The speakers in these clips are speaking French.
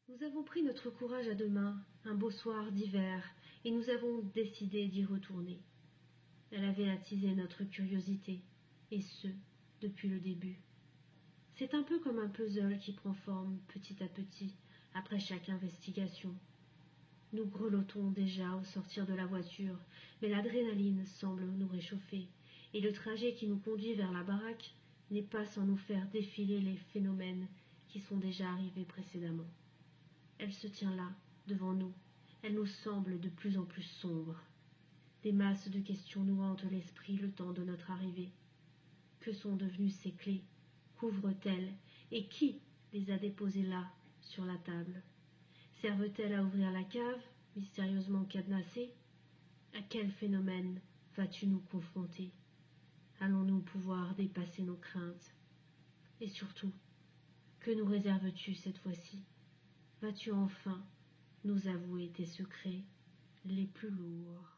Nous avons pris notre courage à deux mains, un beau soir d'hiver, et nous avons décidé d'y retourner. Elle avait attisé notre curiosité, et ce, depuis le début. C'est un peu comme un puzzle qui prend forme petit à petit, après chaque investigation. Nous grelottons déjà au sortir de la voiture, mais l'adrénaline semble nous réchauffer, et le trajet qui nous conduit vers la baraque n'est pas sans nous faire défiler les phénomènes qui sont déjà arrivés précédemment. Elle se tient là, devant nous. Elle nous semble de plus en plus sombre. Des masses de questions nous hantent l'esprit le temps de notre arrivée. Que sont devenues ces clés? Qu'ouvrent-elles? Et qui les a déposées là, sur la table? Servent-elles à ouvrir la cave, mystérieusement cadenassée? À quel phénomène vas-tu nous confronter? Allons-nous pouvoir dépasser nos craintes? Et surtout, que nous réserves-tu cette fois-ci? Vas-tu enfin nous avouer tes secrets les plus lourds?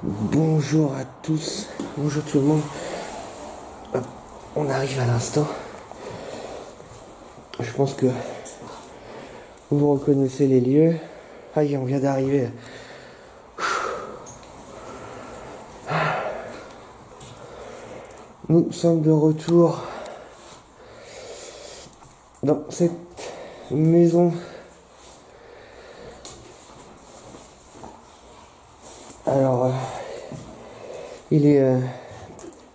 Bonjour à tous, bonjour tout le monde. On arrive à l'instant. Je pense que vous reconnaissez les lieux. Aïe, on vient d'arriver. Nous sommes de retour dans cette maison. Alors, il est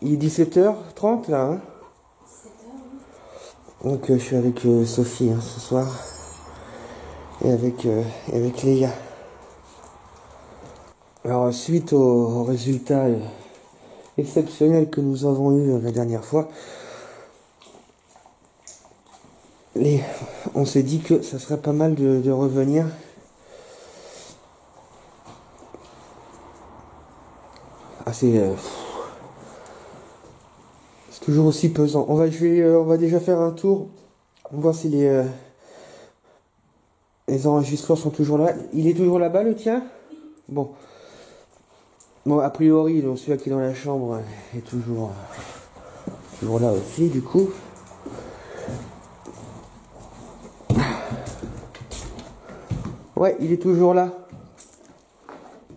17h30 là, hein. Donc je suis avec Sophie ce soir et avec Léa. Alors suite aux résultats exceptionnels que nous avons eu la dernière fois, on s'est dit que ça serait pas mal de revenir. C'est toujours aussi pesant. On va déjà faire un tour, voir si les enregistreurs sont toujours là. Il est toujours là-bas, le tien? Bon, a priori, donc celui-là qui est dans la chambre est toujours là aussi, du coup. Ouais, il est toujours là.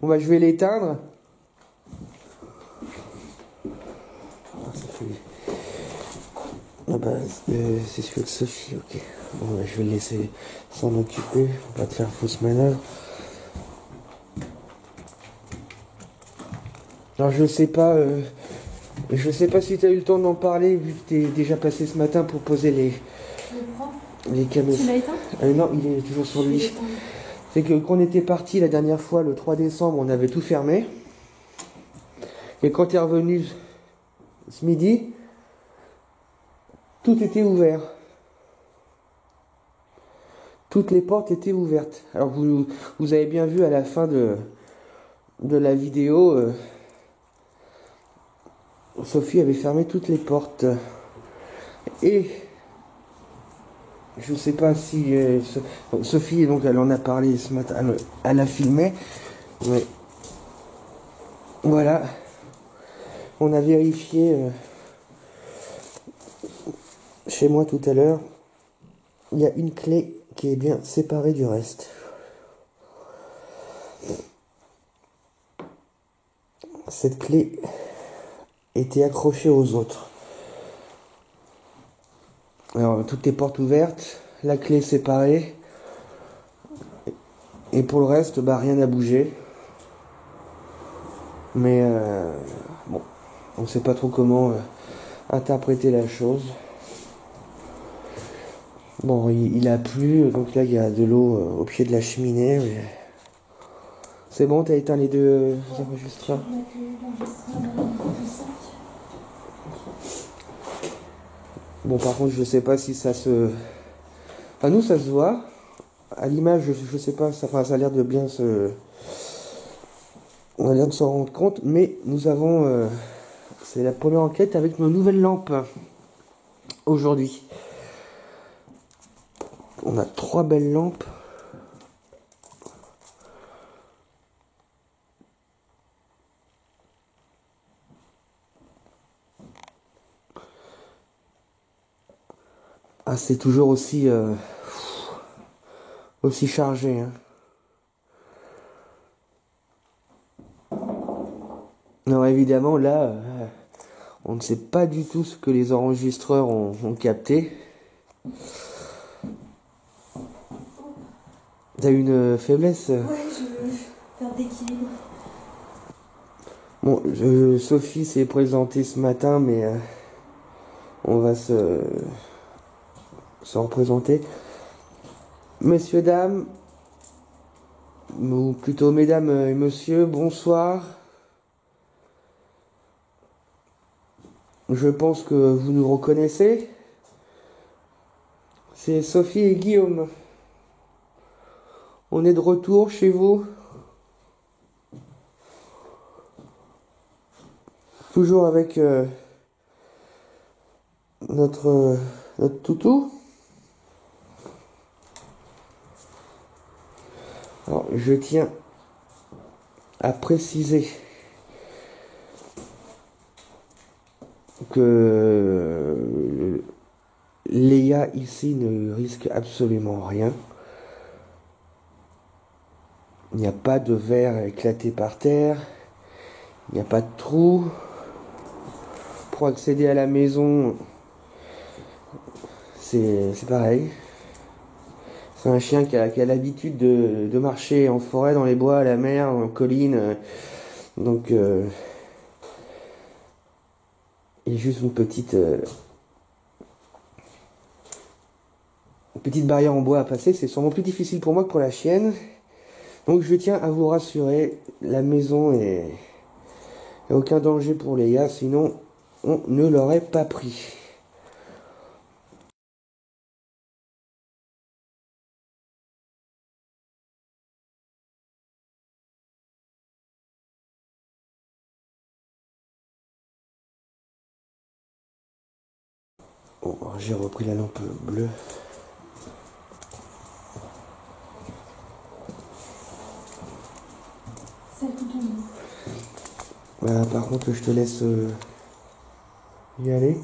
Bon, je vais l'éteindre. C'est celui de Sophie, ok. Bon, je vais le laisser s'en occuper, on va te faire fausse manœuvre. Alors je sais pas si tu as eu le temps d'en parler, vu que tu es déjà passé ce matin pour poser les caméras. Tu l'as éteint? Non, il est toujours sur lui. C'est que quand on était parti la dernière fois, le 3 décembre, on avait tout fermé. Et quand tu es revenu ce midi, tout était ouvert. Toutes les portes étaient ouvertes. Alors vous avez bien vu à la fin de la vidéo, Sophie avait fermé toutes les portes. Et je ne sais pas si Sophie, donc elle en a parlé ce matin, elle a filmé, mais voilà, on a vérifié chez moi tout à l'heure, il y a une clé qui est bien séparée du reste. Cette clé était accrochée aux autres. Alors, toutes les portes ouvertes, la clé séparée, et pour le reste, rien n'a bougé. Mais bon, on ne sait pas trop comment interpréter la chose. Bon, il a plu, donc là il y a de l'eau au pied de la cheminée. Mais... C'est bon, t'as éteint les deux enregistreurs? Bon, par contre, je sais pas si ça se... Enfin, nous, ça se voit. À l'image, je sais pas, ça a l'air de bien se... On a l'air de s'en rendre compte, mais nous avons... c'est la première enquête avec nos nouvelles lampes. Aujourd'hui. On a 3 belles lampes. Ah, c'est toujours aussi chargé, hein. Non, évidemment, là, on ne sait pas du tout ce que les enregistreurs ont capté. T'as une faiblesse? Ouais, je veux faire d'équilibre. Bon, Sophie s'est présentée ce matin, mais on va se représenter. Messieurs, dames, ou plutôt mesdames et messieurs, bonsoir. Je pense que vous nous reconnaissez. C'est Sophie et Guillaume. On est de retour chez vous. Toujours avec notre toutou. Alors, je tiens à préciser que Léa ici ne risque absolument rien. Il n'y a pas de verre éclaté par terre. Il n'y a pas de trou. Pour accéder à la maison, c'est pareil. C'est un chien qui a l'habitude de marcher en forêt, dans les bois, à la mer, en colline. Donc, il y a juste une petite barrière en bois à passer. C'est sûrement plus difficile pour moi que pour la chienne. Donc, je tiens à vous rassurer, la maison est... Il n'y a aucun danger pour les gars, sinon on ne l'aurait pas pris. Bon, j'ai repris la lampe bleue. Celle tout en haut. Par contre, je te laisse y aller.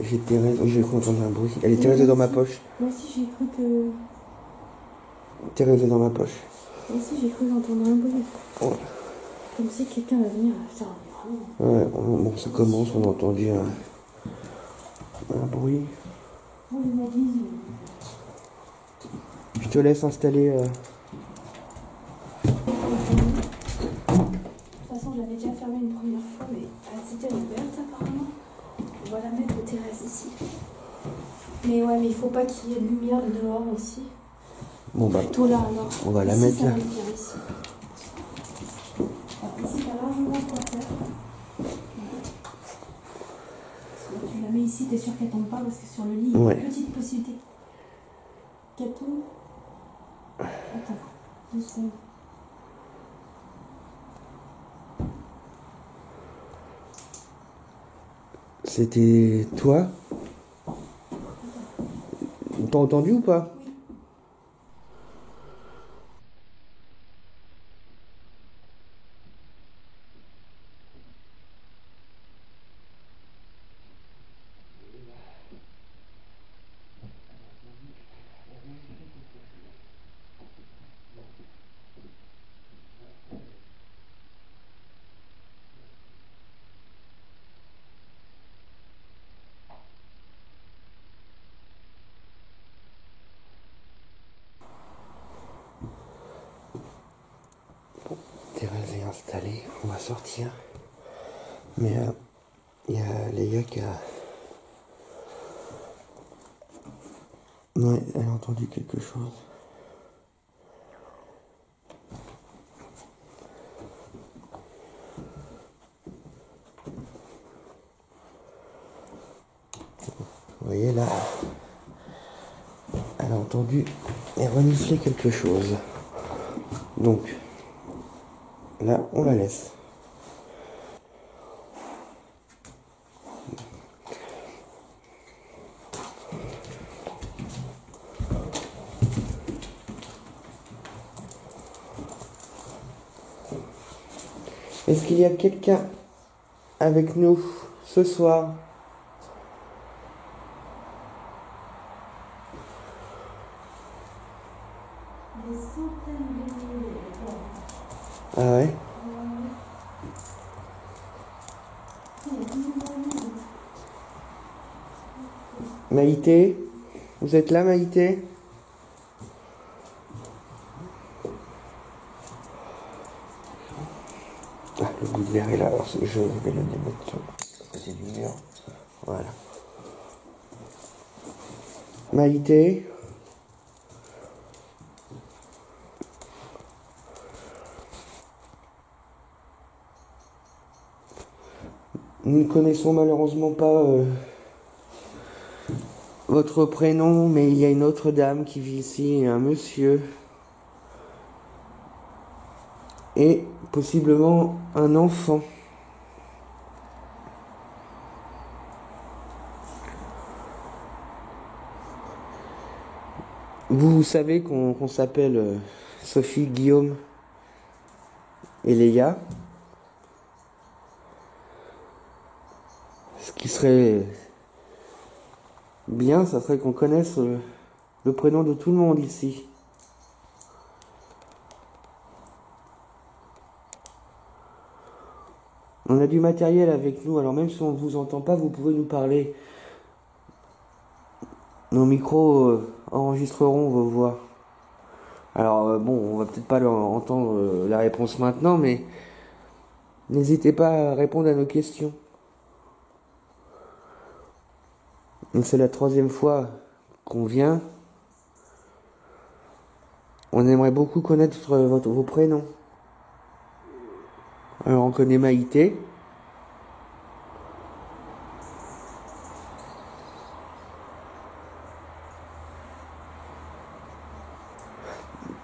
J'ai Thérèse, j'ai cru entendre un bruit. Elle est Thérèse dans ma poche. Moi aussi j'ai cru que... Thérèse est dans ma poche. Moi aussi j'ai cru entendre un bruit. Ouais. Comme si quelqu'un va venir. Ça, vraiment... Ouais, bon, ça commence, on a entendu un bruit. On les a dit... Je te laisse installer... De toute façon, je l'avais déjà fermée une première fois, mais c'était ouverte apparemment. On va la mettre de Thérèse ici. Mais ouais, mais il faut pas qu'il y ait de lumière de dehors aussi. Bon Plutôt là, alors. On va la ici, mettre ça là. va être bien ici. Alors, ici, t'as largement de quoi faire. Tu la mets ici, t'es sûr qu'elle tombe pas parce que sur le lit, il y a une petite possibilité qu'elle tombe. Attends, 2 secondes. C'était toi? T'as entendu ou pas? Oui. installé, on va sortir. Mais il y a Léa qui a... Ouais, elle a entendu quelque chose. Vous voyez là, elle a entendu et renifler quelque chose. Donc, là, on la laisse. Est-ce qu'il y a quelqu'un avec nous ce soir? Des centaines de milliers. Ah ouais? Maïté? Vous êtes là, Maïté? Ah, le bout de verre est là, alors je vais le démettre sur le côté du mur. Voilà. Maïté? Nous ne connaissons malheureusement pas votre prénom, mais il y a une autre dame qui vit ici, et un monsieur. Et possiblement un enfant. Vous savez qu'on s'appelle Sophie, Guillaume et Léa. Ce qui serait bien, ça serait qu'on connaisse le prénom de tout le monde ici. On a du matériel avec nous, alors même si on ne vous entend pas, vous pouvez nous parler. Nos micros enregistreront vos voix. Alors bon, on va peut-être pas entendre la réponse maintenant, mais n'hésitez pas à répondre à nos questions. C'est la 3e fois qu'on vient. On aimerait beaucoup connaître vos prénoms. Alors on connaît Maïté.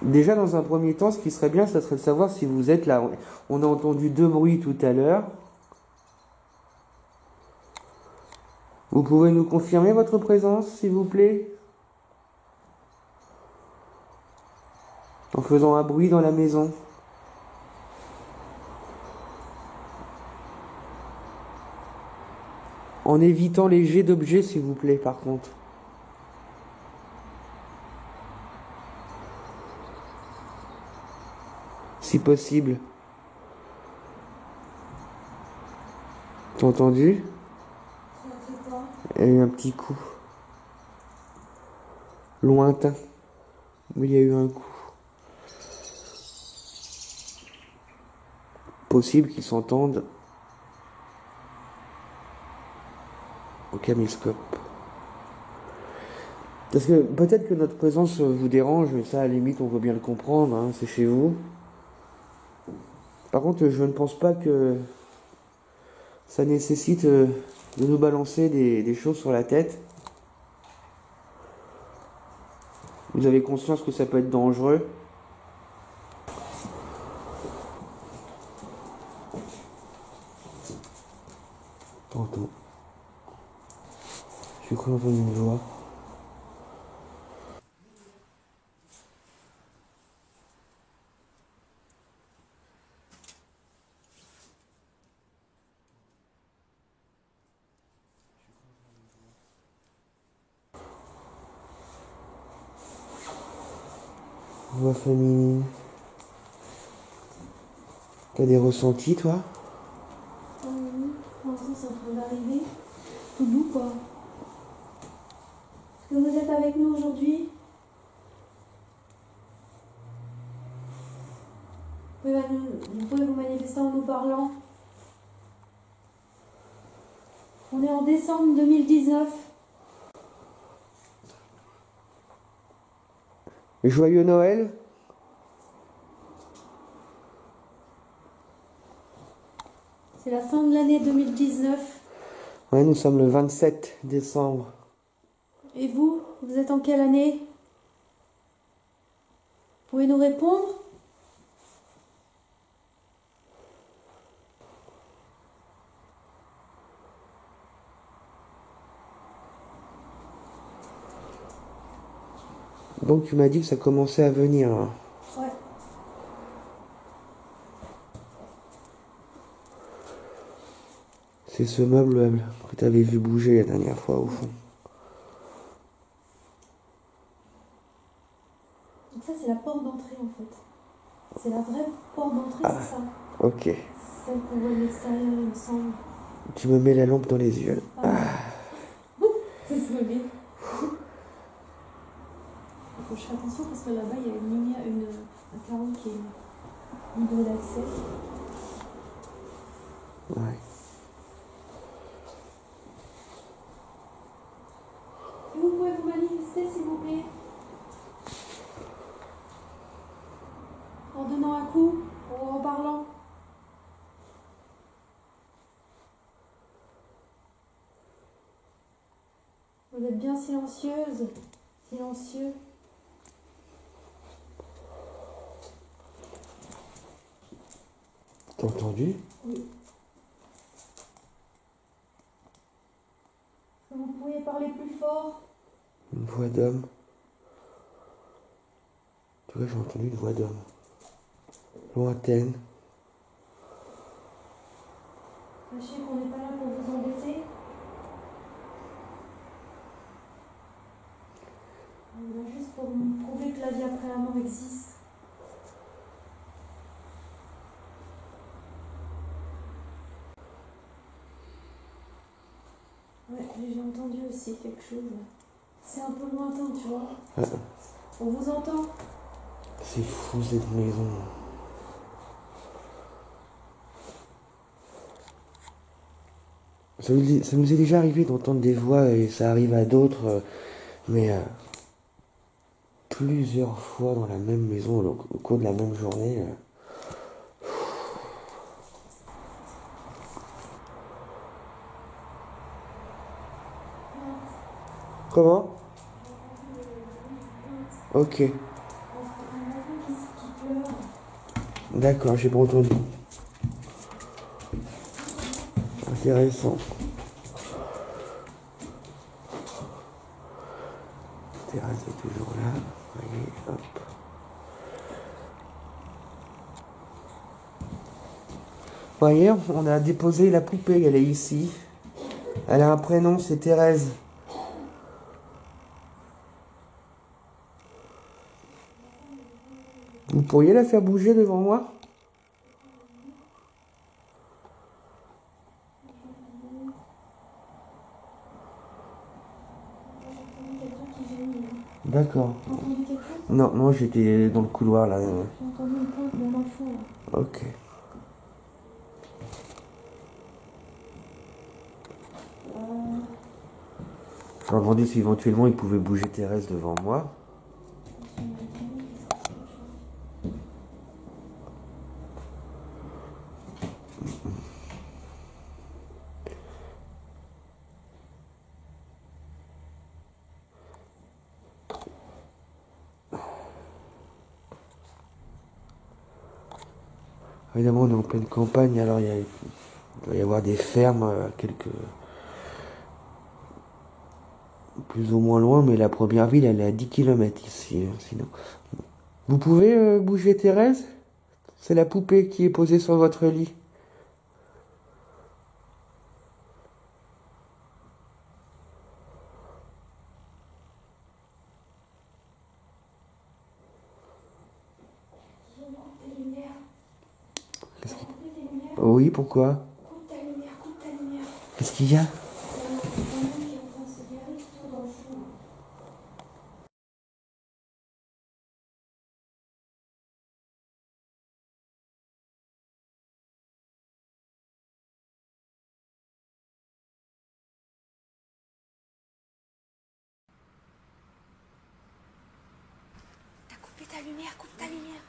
Déjà dans un premier temps, ce qui serait bien, ça serait de savoir si vous êtes là. On a entendu 2 bruits tout à l'heure. Vous pouvez nous confirmer votre présence, s'il vous plaît? En faisant un bruit dans la maison. En évitant les jets d'objets, s'il vous plaît, par contre. Si possible. T'as entendu? Ça fait quoi? Il y a eu un petit coup. Lointain. Mais il y a eu un coup. Possible qu'ils s'entendent au caméscope. Parce que peut-être que notre présence vous dérange, mais ça, à la limite, on veut bien le comprendre, hein, c'est chez vous. Par contre, je ne pense pas que ça nécessite de nous balancer des choses sur la tête. Vous avez conscience que ça peut être dangereux. Attends. J'ai cru entendre une voix. Voix féminine. T'as des ressentis, toi? Oui, pour l'instant c'est en train d'arriver. Tout doux quoi. Est-ce que vous êtes avec nous aujourd'hui? Vous pouvez vous manifester en nous parlant. On est en décembre 2019. Joyeux Noël. C'est la fin de l'année 2019. Ouais, nous sommes le 27 décembre. Et vous, vous êtes en quelle année? Vous pouvez nous répondre? Donc tu m'as dit que ça commençait à venir. Hein. Ouais. C'est ce meuble que tu avais vu bouger la dernière fois au fond. Donc ça c'est la porte d'entrée en fait. C'est la vraie porte d'entrée, c'est ça. Ok. Celle qu'on voit de l'extérieur, il me semble. Tu me mets la lampe dans les yeux. Désolée. Il faut que je fasse attention parce que là-bas il y a une lumière, un carreau qui est libre d'accès. Ouais. Et vous pouvez vous manifester s'il vous plaît? En donnant un coup ou en parlant? Vous êtes bien silencieuse, silencieux. T'as entendu? Oui. Est-ce que vous pourriez parler plus fort? Une voix d'homme. Tu vois, j'ai entendu une voix d'homme. Lointaine. Sachez qu'on n'est pas là pour vous embêter. On est là juste pour vous prouver que la vie après la mort existe. Ouais, j'ai entendu aussi quelque chose. C'est un peu lointain, tu vois. On vous entend. C'est fou cette maison. Ça nous est déjà arrivé d'entendre des voix et ça arrive à d'autres, mais plusieurs fois dans la même maison au cours de la même journée. Comment? Ok. Un enfant qui pleure. D'accord, j'ai pas entendu. Intéressant. Thérèse est toujours là. Voyez, hop. Voyez, on a déposé la poupée, elle est ici. Elle a un prénom, c'est Thérèse. Vous pourriez la faire bouger devant moi? D'accord. T'as entendu quelque chose? Non, non, j'étais dans le couloir là. J'ai entendu une plainte d'un enfant là. Ok. Je leur demandais si éventuellement ils pouvaient bouger Thérèse devant moi. Évidemment, on est en pleine campagne, alors il doit y avoir des fermes à quelques... plus ou moins loin, mais la première ville, elle est à 10 km ici, sinon. Vous pouvez bouger Thérèse? C'est la poupée qui est posée sur votre lit. Oui, pourquoi? Coupe ta lumière, coupe ta lumière. Qu'est-ce qu'il y a? lumière, coupe ta lumière.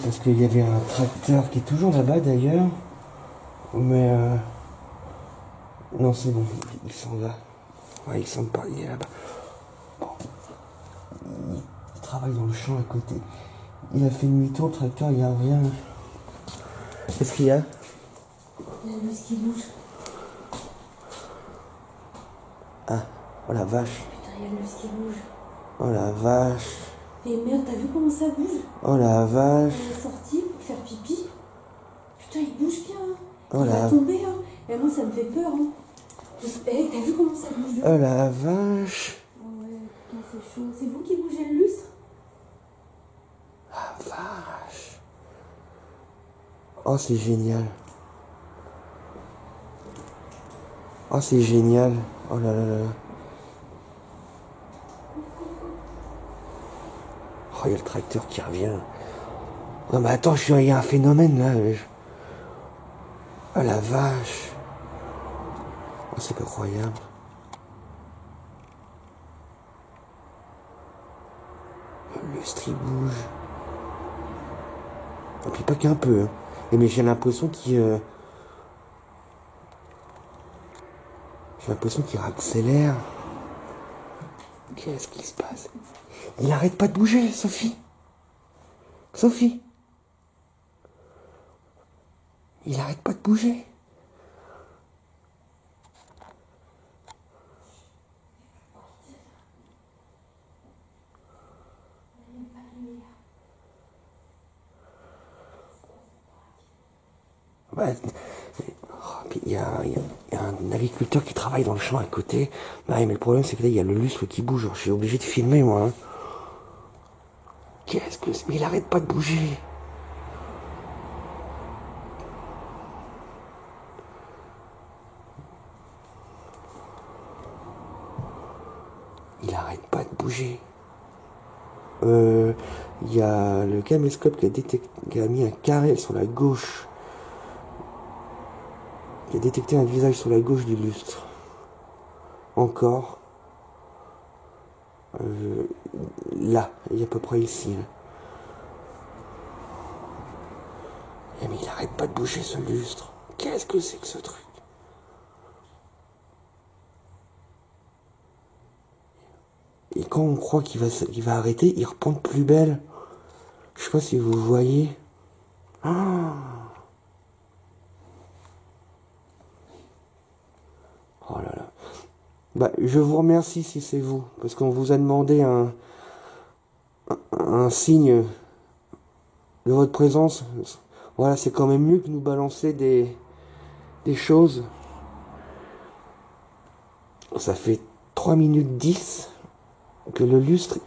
Parce qu'il y avait un tracteur qui est toujours là-bas d'ailleurs. Mais non, c'est bon, il s'en va. Ouais, il semble pas, il est là-bas. Bon. Il travaille dans le champ à côté. Il a fait demi-tour, le tracteur, il revient. Qu'est-ce qu'il y a? Il y a l'os qui bouge. Ah, oh la vache. Putain, il y a l'os qui bouge. Oh la vache. Et merde, t'as vu comment ça bouge? Oh la vache. Il est sorti pour faire pipi. Putain, il bouge bien. Hein. Oh Il la... va tomber. Hein. Et moi, ça me fait peur. Hein. Eh, t'as vu comment ça bouge? Oh la vache. Oh ouais, putain, c'est chaud. C'est vous qui bougez le lustre? La vache. Oh, c'est génial. Oh, c'est génial. Oh là là là. Oh, il y a le tracteur qui revient. Non mais attends, il y a un phénomène là. Oh la vache. Oh, c'est pas croyable. Le lustre il bouge. Et puis pas qu'un peu. Hein. Et mais j'ai l'impression qu'il... J'ai l'impression qu'il accélère. Qu'est-ce qui se passe? Il n'arrête pas de bouger, Sophie. Sophie. Il n'arrête pas de bouger. Ouais. Oh, puis il y a un agriculteur qui travaille dans le champ à côté. Ouais, mais le problème c'est que là il y a le lustre qui bouge. Alors, je suis obligé de filmer moi. Hein. Qu'est-ce que c'est? Mais il arrête pas de bouger. Il arrête pas de bouger. Il y a le caméscope qui a mis un carré sur la gauche. Qui a détecté un visage sur la gauche du lustre. Encore. Là, il est à peu près ici. Là. Mais il arrête pas de bouger ce lustre. Qu'est-ce que c'est que ce truc? Et quand on croit qu'il va arrêter, il reprend de plus belle. Je sais pas si vous voyez. Ah. Oh là là. Bah, je vous remercie si c'est vous, parce qu'on vous a demandé un signe de votre présence. Voilà, c'est quand même mieux que nous balancer des choses. Ça fait 3 minutes 10 que le lustre,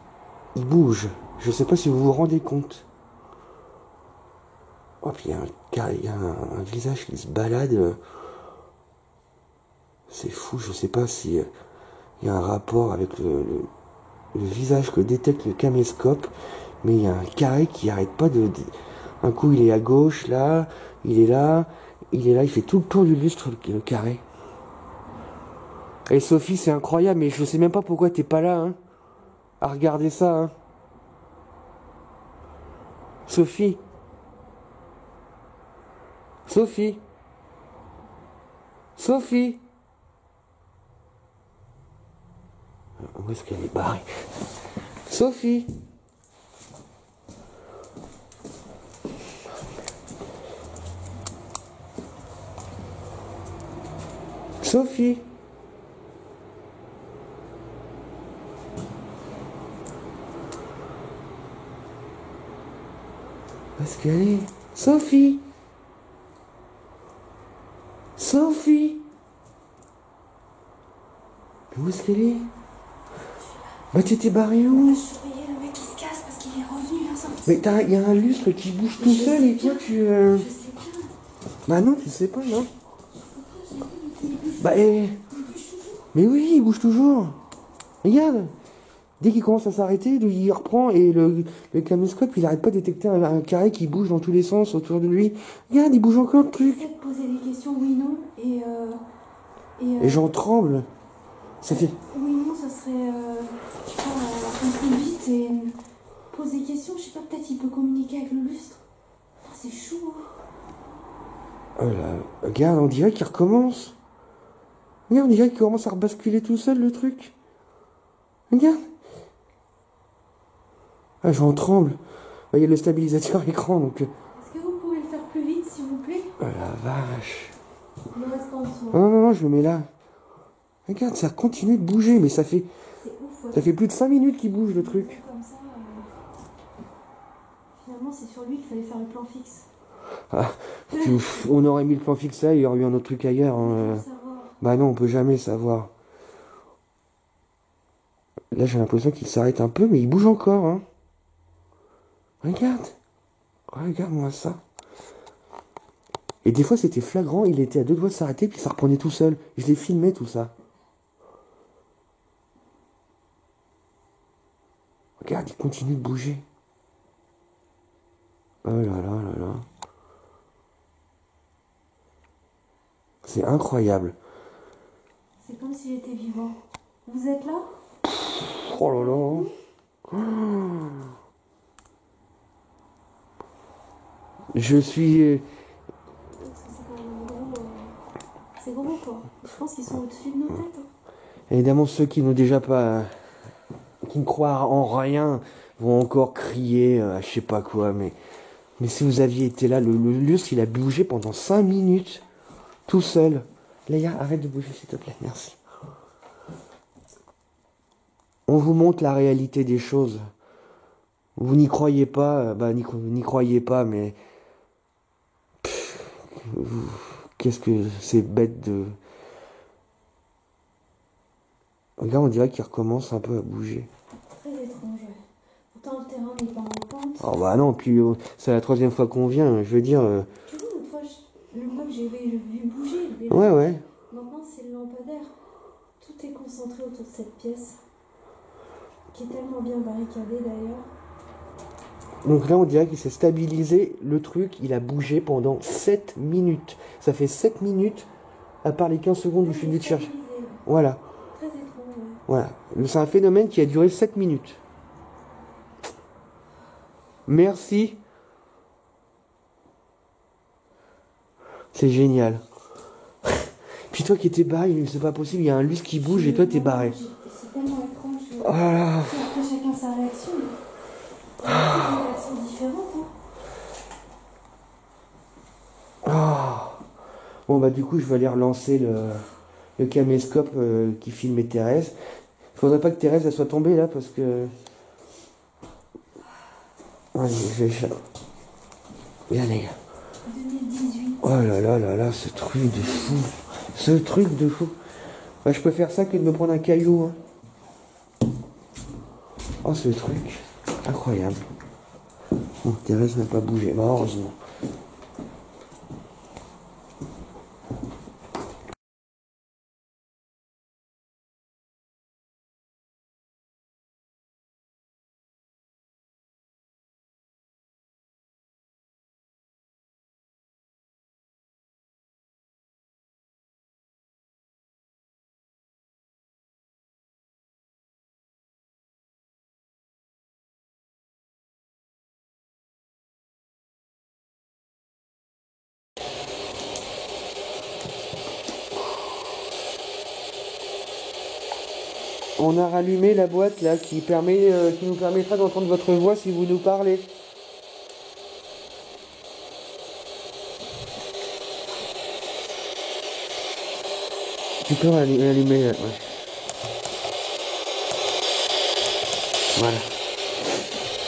il bouge. Je sais pas si vous vous rendez compte. Oh, puis il y a un visage qui se balade. C'est fou, je sais pas si il y a un rapport avec le visage que détecte le caméscope, mais il y a un carré qui arrête pas de... Un coup il est à gauche, là, il est là, il fait tout le tour du lustre, le carré. Et Sophie, c'est incroyable, mais je sais même pas pourquoi t'es pas là, hein, à regarder ça, hein. Sophie. Sophie. Sophie. Où est-ce qu'elle est barrée? Sophie. Sophie. Où est-ce qu'elle est? Sophie. Sophie. Mais où est-ce qu'elle est? Bah tu t'es barré où? Je surveillais le mec qui se casse parce qu'il est revenu là, sorti. Mais il y a un lustre qui bouge tout seul et toi tu... Je sais bien. Bah non, tu sais pas, non. J'ai vu, il bouge. Bah Il bouge toujours. mais oui, il bouge toujours. Regarde. Dès qu'il commence à s'arrêter, il reprend et le caméscope, il arrête pas de détecter un carré qui bouge dans tous les sens autour de lui. Regarde, il bouge encore le truc. J'essaie de poser des questions oui, non. Et j'en tremble. Ça fait... Oui, non, ça serait un peu vite et pose des questions. Je sais pas, peut-être il peut communiquer avec le lustre. Ah, c'est chaud. Oh là, regarde, on dirait qu'il recommence. Regarde, on dirait qu'il commence à rebasculer tout seul le truc. Regarde. Ah, j'en tremble. Il y a le stabilisateur écran, donc... Est-ce que vous pouvez le faire plus vite, s'il vous plaît? Oh la vache. Il ne reste pas en dessous. Non, non, non, je le mets là. Regarde, ça continue de bouger, mais ça fait C'est ouf. Ouais. ça fait plus de 5 minutes qu'il bouge, le truc. Comme ça, finalement, c'est sur lui qu'il fallait faire le plan fixe. Ah, on aurait mis le plan fixe là, il y aurait eu un autre truc ailleurs. Hein. Faut savoir. Bah non, on peut jamais savoir. Là, j'ai l'impression qu'il s'arrête un peu, mais il bouge encore. Hein. Regarde. Regarde-moi ça. Et des fois, c'était flagrant, il était à 2 doigts de s'arrêter, puis ça reprenait tout seul. Je l'ai filmé, tout ça. Regarde, il continue de bouger. Oh là là là là. C'est incroyable. C'est comme s'il était vivant. Vous êtes là? Oh là là. Je suis... Parce que c'est quand même gros. C'est gros, quoi. Je pense qu'ils sont au-dessus de nos têtes. Hein. Évidemment, ceux qui n'ont déjà pas... qui ne croient en rien vont encore crier je sais pas quoi, mais si vous aviez été là, le lustre, il a bougé pendant 5 minutes, tout seul. Léa, arrête de bouger, s'il te plaît, merci. On vous montre la réalité des choses. Vous n'y croyez pas, n'y croyez pas, mais... Qu'est-ce que c'est bête de... Regarde, on dirait qu'il recommence un peu à bouger. Très étrange, ouais. Pourtant, le terrain n'est pas en pente. Oh bah non, puis c'est la 3e fois qu'on vient, je veux dire... Tu vois, l'autre fois, le meuble, j'ai vu bouger. Ouais, ouais. Maintenant, c'est le lampadaire. Tout est concentré autour de cette pièce. Qui est tellement bien barricadée, d'ailleurs. Donc là, on dirait qu'il s'est stabilisé. Le truc, il a bougé pendant 7 minutes. Ça fait 7 minutes, à part les 15 secondes où je suis venu te chercher. Stabilisé, ouais. Voilà. Très étrange, ouais. Voilà. C'est un phénomène qui a duré 7 minutes. Merci. C'est génial. Puis toi qui étais barré, c'est pas possible, il y a un lustre qui bouge et toi t'es barré. C'est tellement étrange. Oh là là. Après, chacun sa réaction. Des réactions différentes, hein. Oh. Bon bah du coup je vais aller relancer le caméscope qui filmait Thérèse. Il faudrait pas que Thérèse elle soit tombée là parce que... Allez, je vais... Viens les gars. 2018. Oh là là là là, ce truc de fou. Ce truc de fou. Bah, je préfère ça que de me prendre un caillou. Hein. Oh ce truc. Incroyable. Bon, Thérèse n'a pas bougé. Bah, heureusement. On a rallumé la boîte là qui nous permettra d'entendre votre voix si vous nous parlez. Tu peux allumer, ouais. Voilà.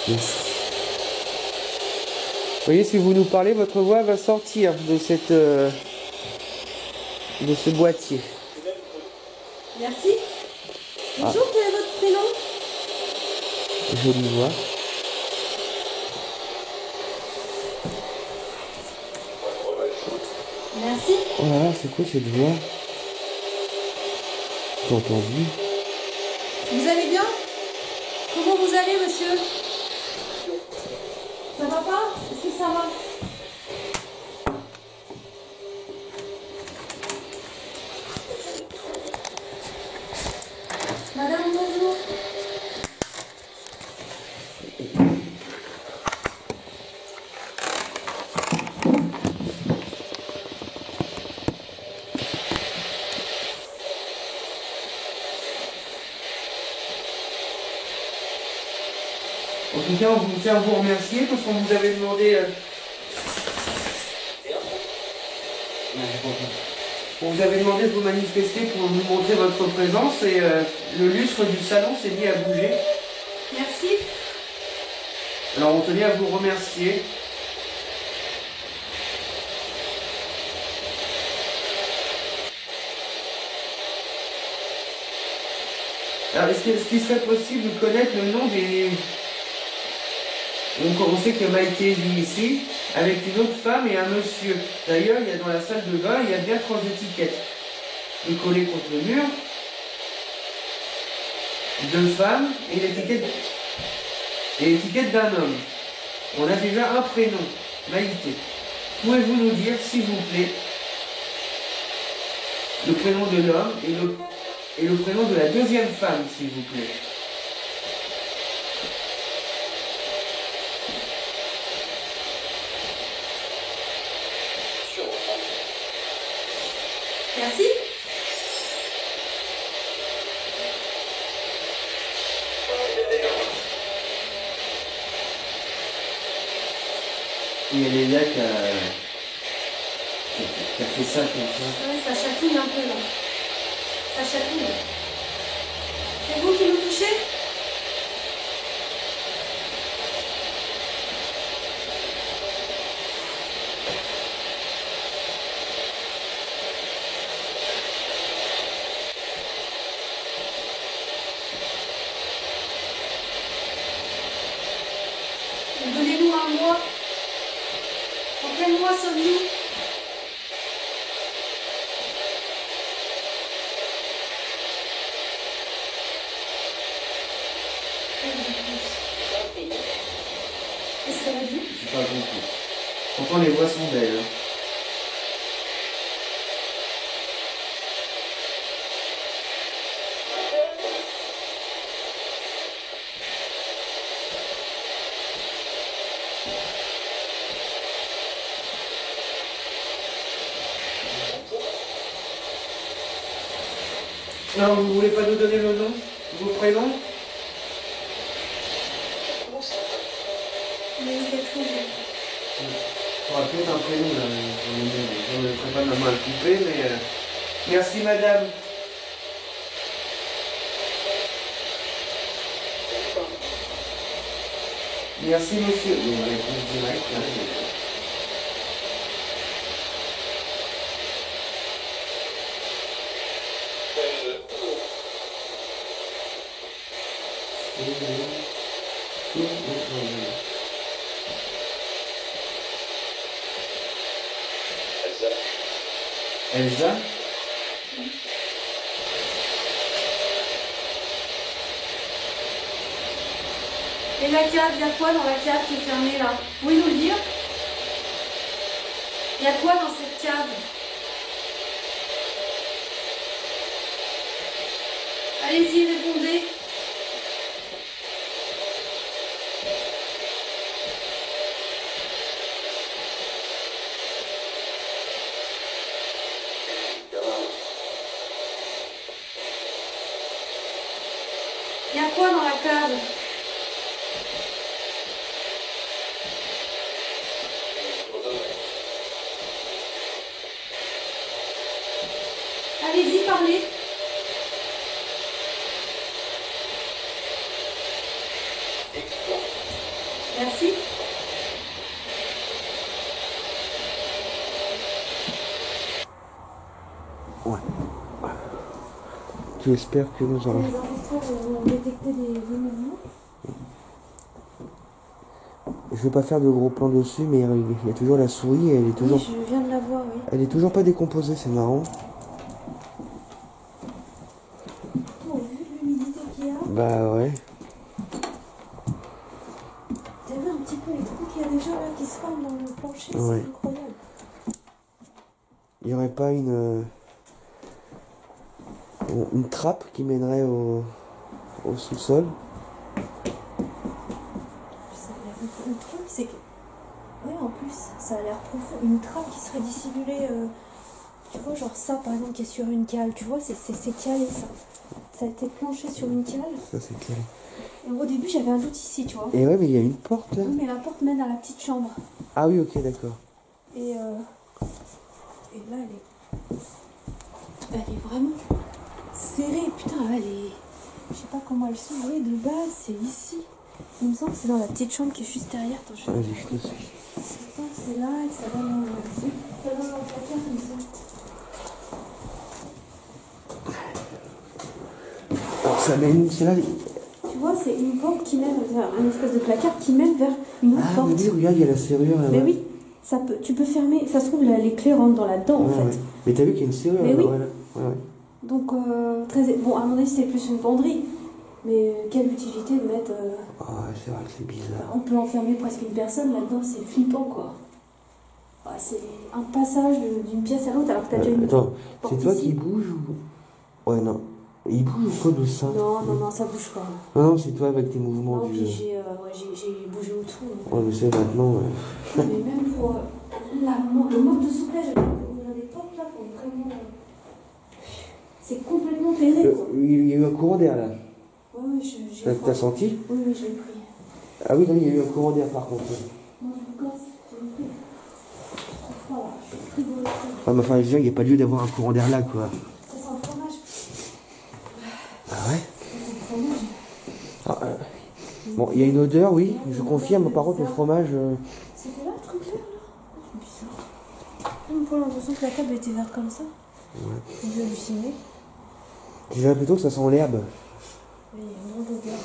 Merci. Vous voyez, si vous nous parlez, votre voix va sortir de cette de ce boîtier. Merci. Bonjour, quel est votre prénom? Jolie voix. Merci. Oh là là, c'est quoi cette voix? T'as entendu? Vous allez bien? Comment vous allez, monsieur? Ça va pas? Est-ce que ça va? Madame, bonjour. En tout cas, on vous tient à vous remercier parce qu'on vous avait demandé. On vous avait demandé de vous manifester pour nous montrer votre présence et le lustre du salon s'est mis à bouger. Merci. Alors on tenait à vous remercier. Alors est-ce qu'il serait possible de connaître le nom des... On sait que Maïté vit ici avec une autre femme et un monsieur. D'ailleurs, il y a dans la salle de bain, il y a bien 3 étiquettes. Une collée contre le mur. 2 femmes et l'étiquette d'un homme. On a déjà un prénom, Maïté. Pouvez-vous nous dire, s'il vous plaît, le prénom de l'homme et le prénom de la deuxième femme, s'il vous plaît? Merci. Et elle est là qui a fait ça comme ça. Ouais, ça chatouille un peu là. Ça chatouille. C'est vous qui me touchez? Donnez-nous un mois. En quel mois sommes-nous? Qu'est-ce qu'elle a dit? Je sais pas compris. Pourtant les voix sont belles. Hein. Non, vous voulez pas nous donner le nom, vos prénoms? Mais vous êtes fou. Ça aurait pu être un prénom là, je ne ferai pas de ma main à le couper, mais... Merci madame. Merci monsieur. Bon, réponse directe, là, Elsa? Et la cave, il y a quoi dans la cave qui est fermée là? Vous pouvez nous le dire? Il y a quoi dans cette cave? Allez-y, répondez. Il y a quoi dans la cave? Allez-y, parlez. parler. Merci. Ouais. Tu espères que nous Les allons... enregistreurs ont détecté des mouvements. Je vais pas faire de gros plans dessus, mais il y a toujours la souris et elle est toujours... Oui, je viens de la voir, oui. Elle est toujours pas décomposée, c'est marrant. Oh, vu l'humidité qu'il y a, Bah ouais. t'as vu un petit peu les trous qu'il y a déjà là qui se forment dans le plancher, Ouais. c'est incroyable. Il n'y aurait pas une trappe qui mènerait au sous-sol. Le truc, c'est que. Ouais, en plus, ça a l'air profond. Une trappe qui serait dissimulée. Tu vois, genre ça, par exemple, qui est sur une cale. Tu vois, c'est calé ça. Ça a été planché sur une cale. Ça c'est clair. Et au début, j'avais un doute ici, tu vois. Et ouais, mais il y a une porte là. Oui, mais la porte mène à la petite chambre. Ah oui, ok, d'accord. Et là, elle est vraiment serrée. Putain, elle est. Je sais pas comment elle s'ouvrait de base, c'est ici. Il me semble que c'est dans la petite chambre qui est juste derrière. Attends, je Vas-y, je te suis. pense que c'est là et ça donne dans le placard comme ça. Alors ça mène, c'est là. Tu vois, c'est une porte qui mène, un espèce de placard qui mène vers une autre Ah, porte. mais oui, regarde, il y a la serrure là-bas. Mais oui, ça peut, tu peux fermer. Ça se trouve, les clés rentrent dans là-dedans en Ouais, fait. ouais. Mais t'as vu qu'il y a une serrure Mais là-bas, oui. voilà. Ouais, ouais. Donc, bon, à mon avis, c'était plus une penderie. Mais quelle utilité de mettre. Oh, c'est vrai que c'est bizarre. On peut enfermer presque une personne là-dedans, c'est flippant quoi. Ouais, c'est un passage d'une pièce à l'autre alors que t'as déjà une Attends, porte c'est toi ici. qui bouge ou... Ouais, non. Il bouge ou quoi de ça? Non, ça bouge pas. Non, non, c'est toi avec tes mouvements Non, du... puis j'ai bougé autour. Ouais, mais c'est maintenant... Mais même pour le manque de souplesse, j'ai des portes là, faut vraiment. C'est complètement péné quoi. Il y a eu un courant d'air là. Ouais, j'ai. T'as senti? Oui, je l'ai pris. Ah oui, non, il y a eu un courant d'air par contre. Moi, je me casse, je l'ai pris. Je suis trop froid là, je suis frigorifiée. Ah, mais enfin, je veux dire, il n'y a pas lieu d'avoir un courant d'air là, quoi. Ça sent le fromage. Ah ouais? Ça sent le fromage. Ah, bon, il y a une odeur, oui, je confirme. Par contre, le fromage... C'était là le truc vert là? C'est bizarre. Même pour l'impression que la table était verte comme ça. Ouais. J'ai halluciné. Je dirais plutôt que ça sent l'herbe. Oui, il y a une odeur.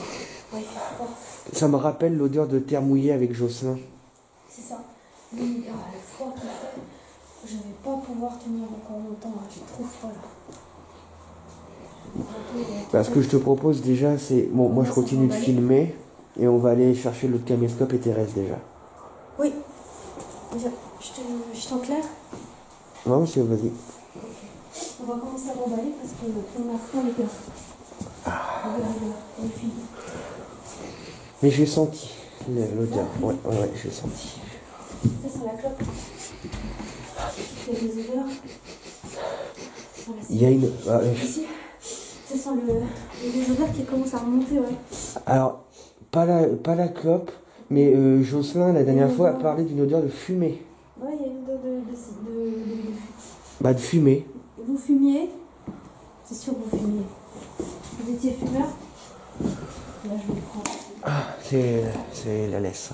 Ouais, il fait froid. Ça me rappelle l'odeur de terre mouillée avec Jocelyn. C'est ça. Oui, le froid qu'il fait. Je vais pas pouvoir tenir encore longtemps. Hein. J'ai trop froid là. Ce que je te propose déjà, c'est... Bon, moi je continue de filmer. Et on va aller chercher l'autre caméscope et Thérèse déjà. Oui. Je t'enclaire. Non, monsieur, vas-y. On va commencer à l'emballer parce qu'on a froid les gars. On finit. Mais j'ai senti l'odeur. Ouais, j'ai senti. Ça sent la clope. Il y a des odeurs. Voilà, Il y a une... ici, ça sent il y a des odeurs qui commencent à remonter, ouais. Alors, pas la clope, mais Jocelyn, la dernière fois, a parlé d'une odeur de fumée. Ouais, il y a une odeur de Bah, de fumée. Vous fumiez? C'est sûr que vous fumiez. Vous étiez fumeur? Là, je vais le prendre. Ah, c'est la laisse.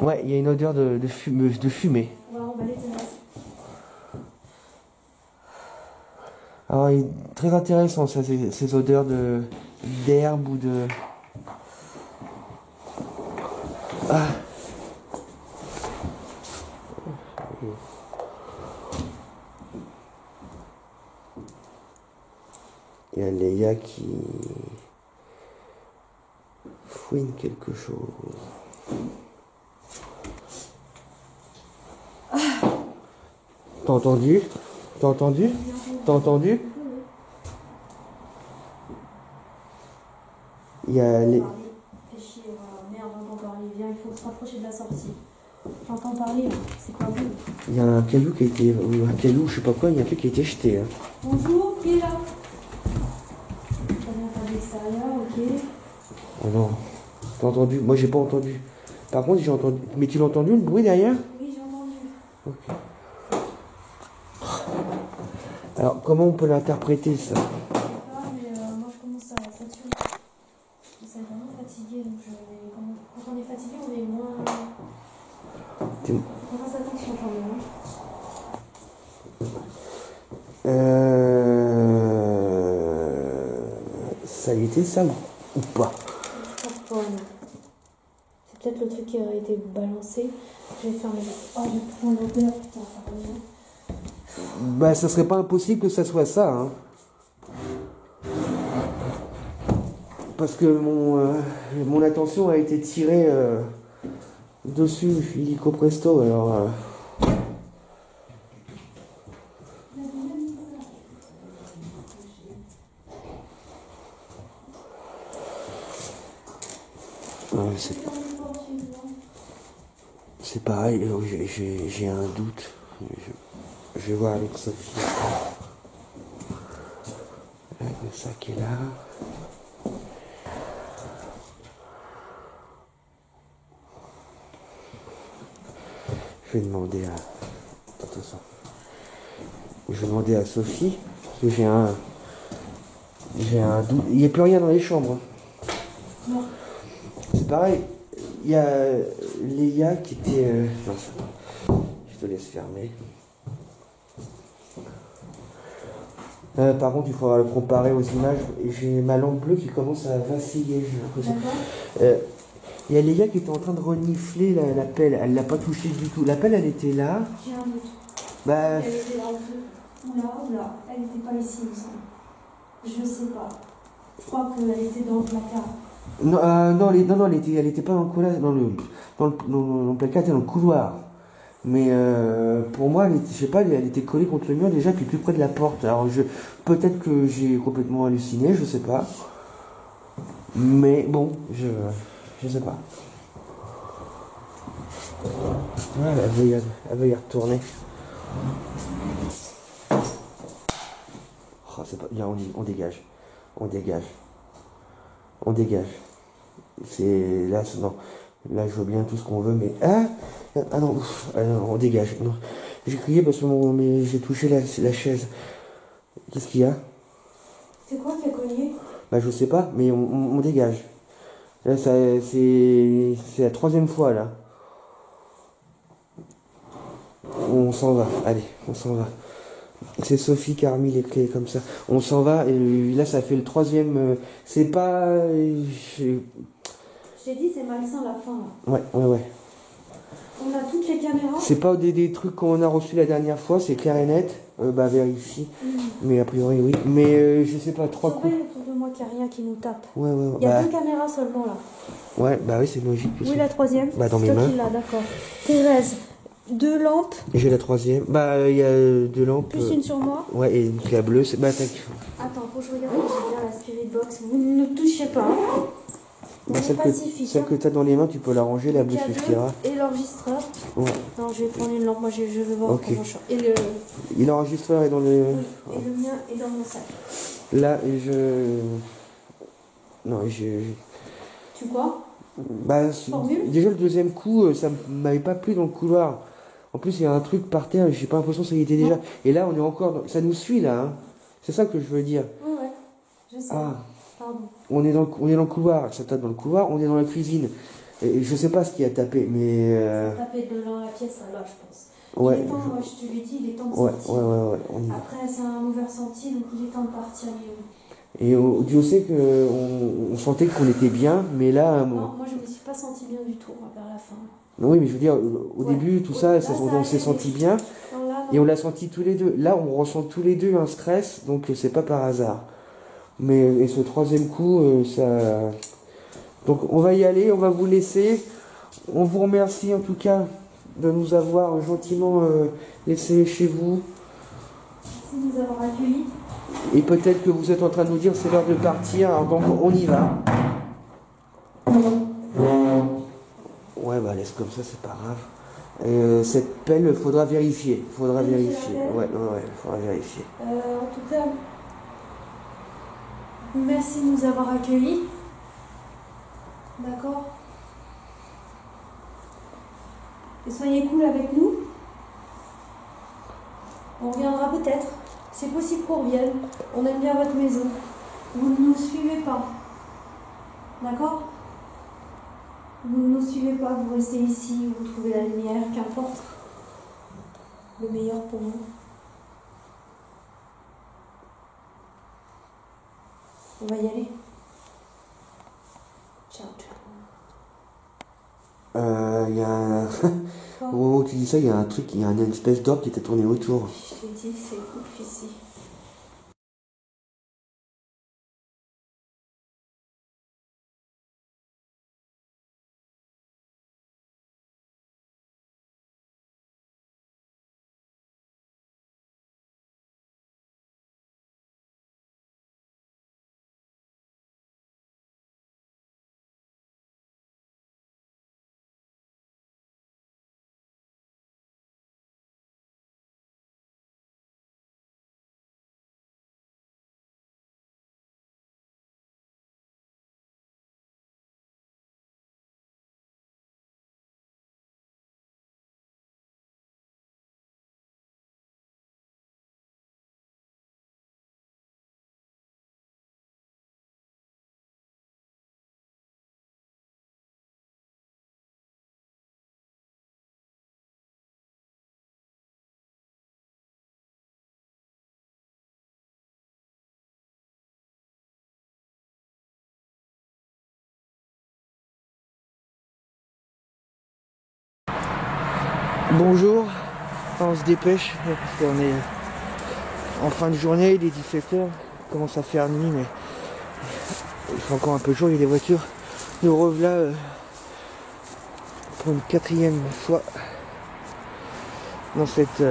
Ouais, il y a une odeur de fumée. On va emballer Thérèse. Alors, il est très intéressant, ça, ces odeurs d'herbe ou de... Ah. Il y a Léa qui fouine quelque chose. T'as entendu? T'as entendu? T'as entendu? Il y a les... Fais chier, voilà. Merde, j'entends parler. Viens, il faut se rapprocher de la sortie. J'entends parler, là. C'est pas vous. Il y a un caillou qui a été... Ou un caillou, je sais pas quoi, il y a un truc qui a été jeté. Hein. Bonjour, qui est là? Ça vient pas de l'extérieur, ok. Oh non. T'as entendu? Moi, j'ai pas entendu. Par contre, j'ai entendu... Mais tu l'as entendu, le bruit derrière? Oui, j'ai entendu. Ok. Alors, comment on peut l'interpréter, ça? Je sais pas, mais moi je commence à saturer. Je suis vraiment fatiguée, donc quand on est fatigué, on est moins. On fasse attention quand même. Ça a été ça ou pas? Je pense pas, non. C'est peut-être le truc qui a été balancé. Je vais fermer. Oh, je prends l'odeur, putain, ça revient. Bah, ça serait pas impossible que ça soit ça, hein. Parce que mon attention a été tirée dessus, illico presto, alors... Ouais, c'est pareil, j'ai un doute. Je vais voir avec Sophie. Le sac est là. Je vais demander à... Attention. Je vais demander à Sophie, parce que j'ai un doute. Il n'y a plus rien dans les chambres. Non. C'est pareil. Il y a Léa qui était... Non, ça va. Je te laisse fermer. Par contre, il faudra le comparer aux images. Et j'ai ma lampe bleue qui commence à vaciller, j'ai l'impression. Il y a Léa qui était en train de renifler la pelle. Elle l'a pas touchée du tout. La pelle, elle était là. J'ai un doute. Bah... Elle était là, ou là. Elle n'était pas ici, il me semble. Je sais pas. Je crois qu'elle était dans le placard. Non, elle était pas dans le couloir, dans le placard, elle était dans le couloir. Mais pour moi, je sais pas, elle était collée contre le mur déjà, puis plus près de la porte. Alors peut-être que j'ai complètement halluciné, je sais pas. Mais bon, je sais pas. Ouais, elle veut y retourner. Oh, c'est pas bien, on dégage. On dégage. C'est là, non. Là, je vois bien tout ce qu'on veut, mais non, on dégage. Non. J'ai crié parce que j'ai touché la chaise. Qu'est-ce qu'il y a? C'est quoi qui a cogné? Bah, je sais pas, mais on dégage. Là, c'est la 3e fois là. On s'en va. Allez, on s'en va. C'est Sophie qui a remis les clés comme ça. On s'en va et là, ça fait le 3e. C'est pas. Je t'ai dit, c'est malsain la fin. Là. Ouais. On a toutes les caméras. C'est pas des trucs qu'on a reçus la dernière fois, c'est clair et net. Vérifie. Mais a priori, oui. Mais je sais pas, 3 coups. Surveille autour de moi qu'il n'y a rien qui nous tape. Ouais. Il y a 2 caméras seulement là. Ouais, bah oui, c'est logique. Oui, la 3e. Bah, dans mes toi mains. qui l'as, d'accord. Thérèse, 2 lampes. Et j'ai la 3e. Bah, il y a 2 lampes. Plus une sur moi. Ouais, et une clé bleue. Bah, tac. Attends, faut que je regarde. J'ai bien la spirit box. Vous ne touchez pas. Bah, celle que tu as dans les mains, tu peux la ranger, la bleue suffira. Et l'enregistreur. Ouais. Non, je vais prendre une lampe. Moi, je vais voir comment je... Et l'enregistreur est dans le... Oui, et le mien est dans mon sac. Là, Non, Tu quoi? Bah, déjà le 2e coup, ça m'avait pas plu dans le couloir. En plus, il y a un truc par terre, j'ai pas l'impression que ça y était déjà. Et là, on est encore... Ça nous suit, là, hein. C'est ça que je veux dire. Ouais, je sais. Ah. Pardon. On est dans le couloir, ça tape dans le couloir, on est dans la cuisine. Et je sais pas ce qui a tapé, mais... Tapé dans la pièce, là, je pense. Ouais. Il est temps, je te l'ai dit, il est temps de Ouais. sortir. On y va. Après, c'est un mauvais ressenti, donc il est temps de partir, Guillaume. Et Dieu sait qu'on sentait qu'on était bien, mais là... Non, moi je me suis pas senti bien du tout vers la fin. Oui, mais je veux dire, au début, tout ça, on s'est senti bien, non, là, non. et on l'a senti tous les deux. Là, on ressent tous les deux un stress, donc c'est pas par hasard. Mais ce 3e coup, ça... Donc on va y aller, on va vous laisser. On vous remercie en tout cas de nous avoir gentiment laissés chez vous. Merci de nous avoir accueillis. Et peut-être que vous êtes en train de nous dire c'est l'heure de partir, alors donc on y va. Ouais, bah laisse comme ça, c'est pas grave. Cette pelle, faudra vérifier. Ouais, faudra vérifier. En tout cas, merci de nous avoir accueillis. D'accord? Et soyez cool avec nous. On reviendra peut-être. c'est possible qu'on revienne. On aime bien votre maison. Vous ne nous suivez pas. D'accord? Vous ne nous suivez pas, vous restez ici, vous trouvez la lumière, qu'importe. Le meilleur pour vous. On va y aller. Ciao, ciao. Il y a au moment où tu dis ça, il y a un truc, il y a une espèce d'orbe qui était tourné autour. Je t'ai dit, c'est ouf ici. Bonjour, enfin, on se dépêche parce qu'on est en fin de journée, il est 17h, il commence à faire nuit mais il fait encore un peu chaud, il y a des voitures. Nous revoilà pour une 4e fois dans cette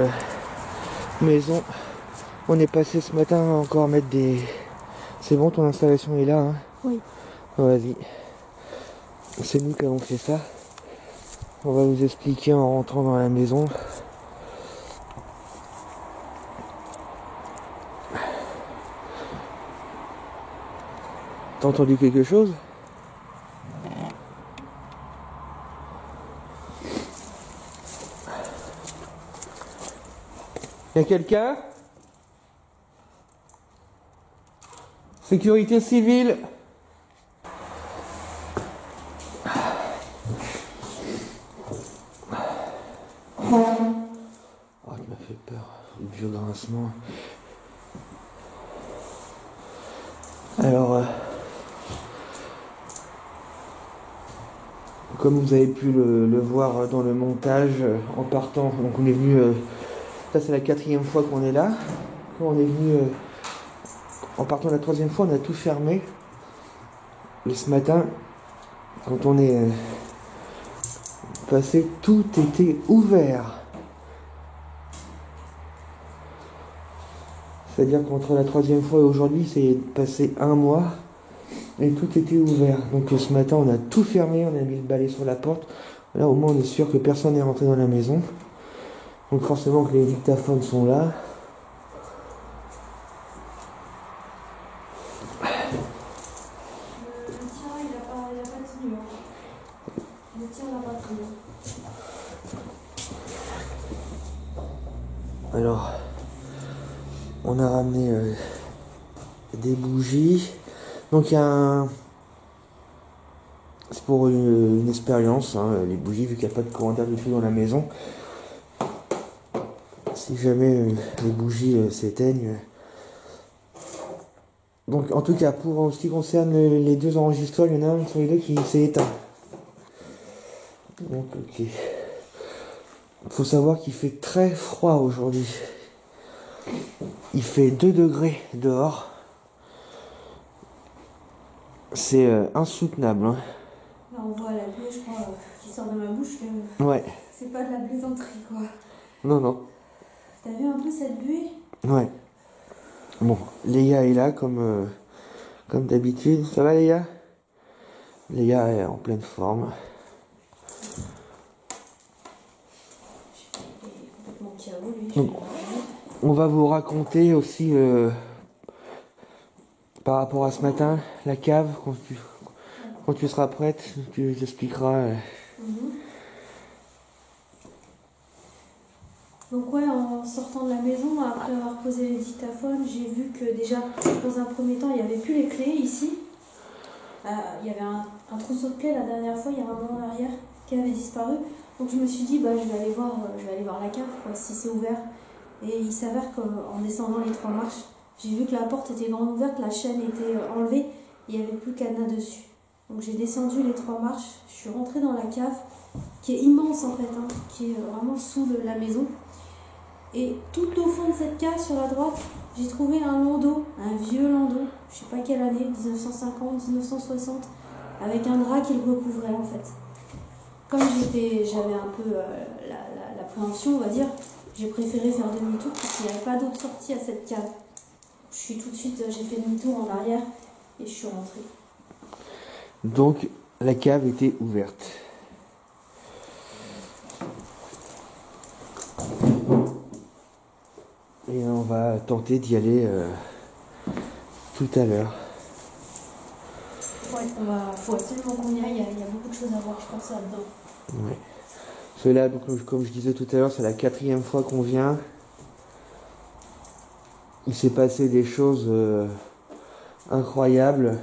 maison. On est passé ce matin à encore mettre des... C'est bon, ton installation est là, hein? Oui. Vas-y. C'est nous qui avons fait ça. On va vous expliquer en rentrant dans la maison. T'as entendu quelque chose? Y'a quelqu'un? Sécurité civile. Oh, il m'a fait peur, le vieux grincement. Alors, comme vous avez pu le voir dans le montage, en partant, donc on est venu, ça c'est la 4e fois qu'on est là. Quand on est venu, en partant la 3e fois, on a tout fermé. Et ce matin, quand on est passé, tout était ouvert. C'est-à-dire qu'entre la 3e fois et aujourd'hui, c'est passé 1 mois et tout était ouvert. Donc ce matin, on a tout fermé, on a mis le balai sur la porte. Là, au moins, on est sûr que personne n'est rentré dans la maison. Donc forcément que les dictaphones sont là. Le tien, il a pas tenu. Le tien, il n'a pas tenu. Alors, on a ramené des bougies. Donc il y a un... C'est pour une expérience, hein, les bougies, vu qu'il n'y a pas de courant d'air du tout dans la maison. Si jamais les bougies s'éteignent. Donc en tout cas, pour ce qui concerne les 2 enregistreurs, il y en a un sur les 2 qui s'est éteint. Donc ok. Il faut savoir qu'il fait très froid aujourd'hui. Il fait 2 degrés dehors. C'est insoutenable. Hein. Là, on voit la buée, je crois, qui sort de ma bouche. Ouais. C'est pas de la plaisanterie, quoi. Non, non. T'as vu un peu cette buée? Ouais. Bon, Léa est là comme d'habitude. Ça va Léa? Léa est en pleine forme. Complètement KO, lui. Donc, on va vous raconter aussi par rapport à ce matin, la cave, quand tu seras prête, tu nous expliqueras. Donc ouais, en sortant de la maison, après avoir posé les dictaphones, j'ai vu que déjà, dans un premier temps, il n'y avait plus les clés ici. Il y avait un trousseau de clés la dernière fois, il y a un moment en arrière, qui avait disparu. Donc je me suis dit, je vais aller voir la cave, quoi, si c'est ouvert. Et il s'avère qu'en descendant les 3 marches, j'ai vu que la porte était grande ouverte, la chaîne était enlevée, il n'y avait plus cadenas dessus. Donc j'ai descendu les 3 marches, je suis rentrée dans la cave, qui est immense en fait, hein, qui est vraiment sous la maison. Et tout au fond de cette cave, sur la droite, j'ai trouvé un landau, un vieux landau, je sais pas quelle année, 1950, 1960, avec un drap qui le recouvrait en fait. Comme j'avais un peu l'appréhension, on va dire, j'ai préféré faire demi-tour parce qu'il n'y avait pas d'autre sortie à cette cave. J'ai fait demi-tour en arrière et je suis rentrée. Donc la cave était ouverte. Et on va tenter d'y aller tout à l'heure. Ouais, faut absolument qu'on y aille, il y a beaucoup de choses à voir, je pense, là-dedans. Ouais. Cela, donc, comme je disais tout à l'heure, c'est la 4e fois qu'on vient. Il s'est passé des choses incroyables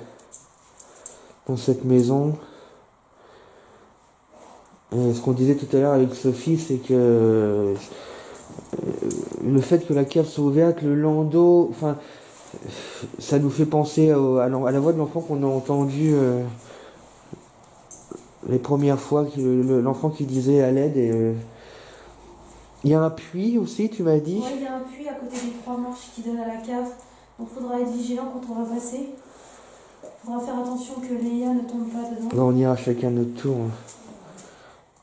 dans cette maison. Et ce qu'on disait tout à l'heure avec Sophie, c'est que le fait que la cave soit ouverte, le landau, enfin, ça nous fait penser à la voix de l'enfant qu'on a entendu les premières fois, l'enfant qui disait à l'aide. Et il y a un puits aussi, tu m'as dit. Oui, il y a un puits à côté des 3 marches qui donnent à la cave. Donc il faudra être vigilant quand on va passer. Il faudra faire attention que Léa ne tombe pas dedans. Là, on ira chacun notre tour.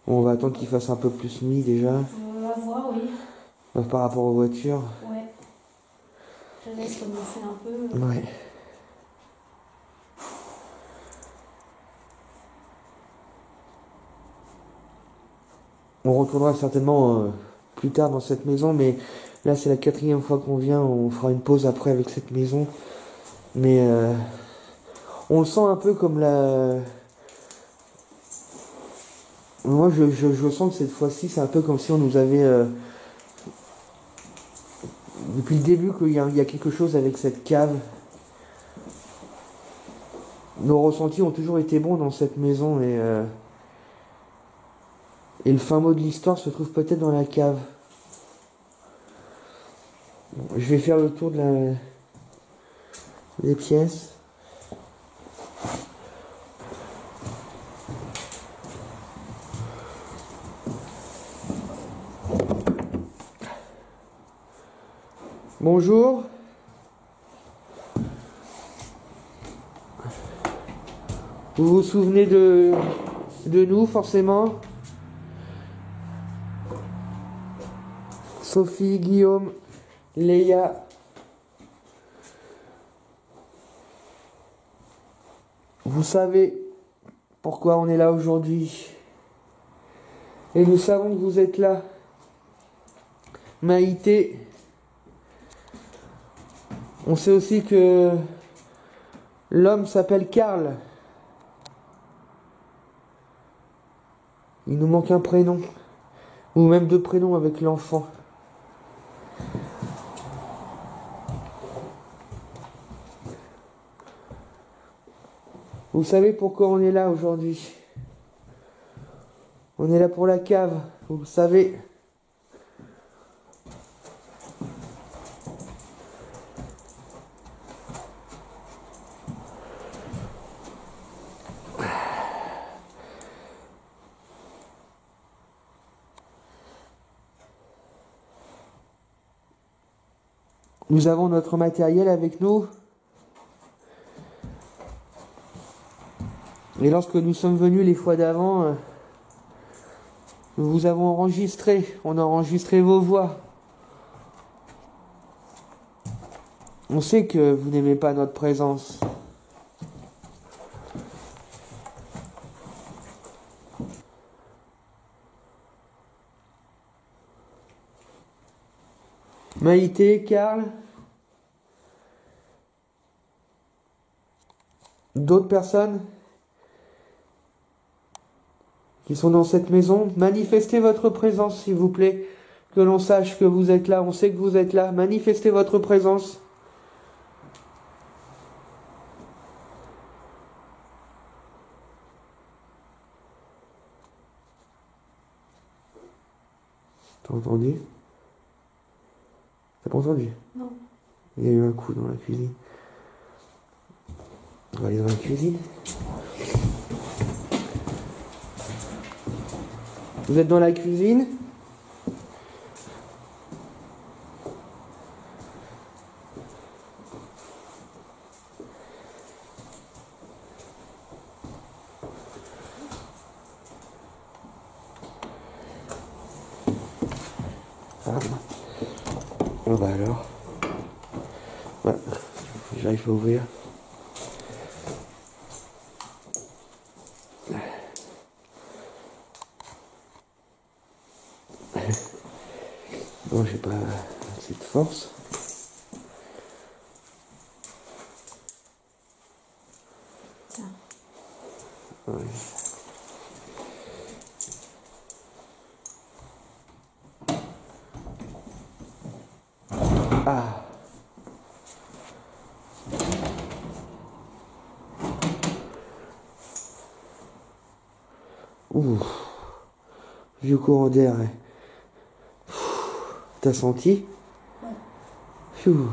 On va attendre qu'il fasse un peu plus nuit déjà. On va voir, oui. Par rapport aux voitures. Ouais. Je laisse comme on fait un peu. Ouais. On retournera certainement plus tard dans cette maison, mais là c'est la 4e fois qu'on vient. On fera une pause après avec cette maison. Mais on le sent un peu comme la... Moi je sens que cette fois-ci c'est un peu comme si on nous avait... Depuis le début qu'il y a quelque chose avec cette cave. Nos ressentis ont toujours été bons dans cette maison et le fin mot de l'histoire se trouve peut-être dans la cave. Bon, je vais faire le tour des pièces. Bonjour. Vous vous souvenez de nous, forcément? Sophie, Guillaume, Léa. Vous savez pourquoi on est là aujourd'hui. Et nous savons que vous êtes là. Maïté. On sait aussi que l'homme s'appelle Karl. Il nous manque un prénom. Ou même 2 prénoms avec l'enfant. Vous savez pourquoi on est là aujourd'hui? On est là pour la cave, vous le savez. Nous avons notre matériel avec nous. Et lorsque nous sommes venus les fois d'avant, nous vous avons enregistré. On a enregistré vos voix. On sait que vous n'aimez pas notre présence. Maïté, Karl, d'autres personnes qui sont dans cette maison, manifestez votre présence s'il vous plaît, que l'on sache que vous êtes là, on sait que vous êtes là. Manifestez votre présence. T'as entendu? T'as pas entendu? Non. Il y a eu un coup dans la cuisine. On va aller dans la cuisine. Vous êtes dans la cuisine? Ah. Bon bah alors. Ouais. J'arrive à ouvrir. Bon, j'ai pas assez de force. Tiens. Ouais. Ah. Ouh. Vieux courant d'air. Ouais. T'as senti? Ouais. Pfiou.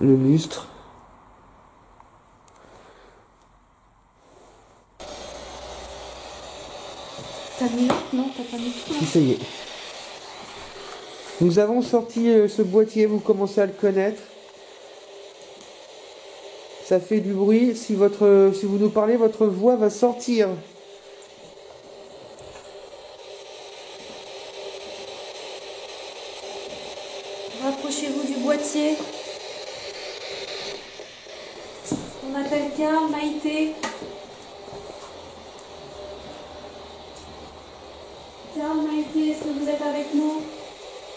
Le lustre. T'as mis là? Non, t'as pas mis tout là. Si, ça y est. Nous avons sorti ce boîtier, vous commencez à le connaître. Ça fait du bruit. Si vous nous parlez, votre voix va sortir. Rapprochez-vous du boîtier. On appelle Karl, Maïté. Karl, Maïté, est-ce que vous êtes avec nous?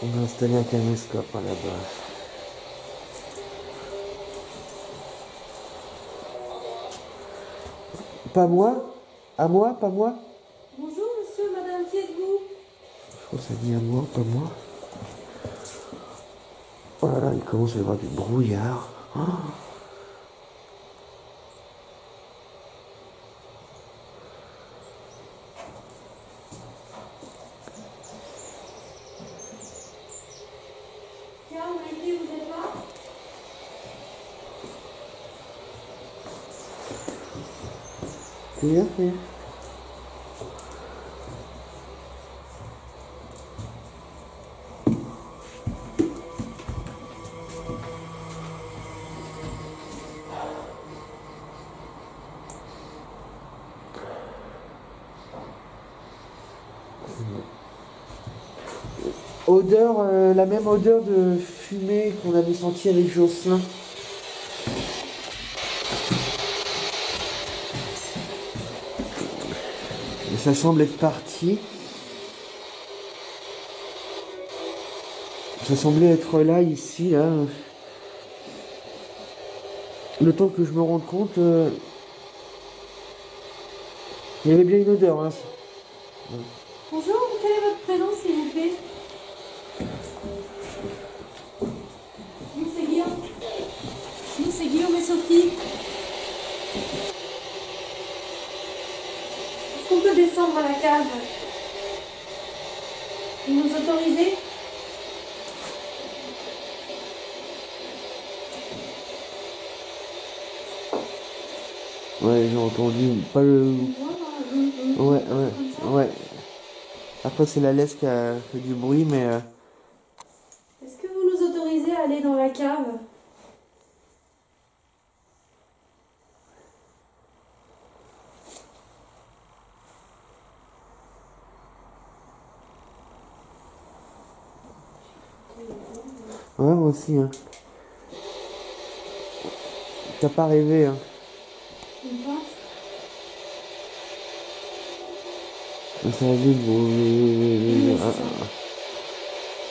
On va installer un caméscope là-bas. Pas moi? À moi? Pas moi? Bonjour monsieur, madame, qui êtes-vous? Je crois que ça dit à moi, pas moi. Oh là là, il commence à y avoir du brouillard. Oh. Karl, Maïté, vous êtes là? T'es bien, t'es bien. Odeur, la même odeur de fumée qu'on avait senti avec Jocelyn. Et ça semble être parti. Ça semblait être là, ici, là. Le temps que je me rende compte, il y avait bien une odeur. Hein. Bonjour, quel est votre prénom s'il vous plaît? Nous c'est Guillaume. Nous c'est Guillaume et Sophie. Est-ce qu'on peut descendre à la cave? Vous nous autorisez? Ouais, j'ai entendu. Pas le. Ouais, ouais, ouais. Après, c'est la laisse qui a fait du bruit, mais. Est-ce que vous nous autorisez à aller dans la cave? Ouais, moi aussi, hein. T'as pas rêvé, hein. Ou pas? Ça a dit. Oui, c'est ça.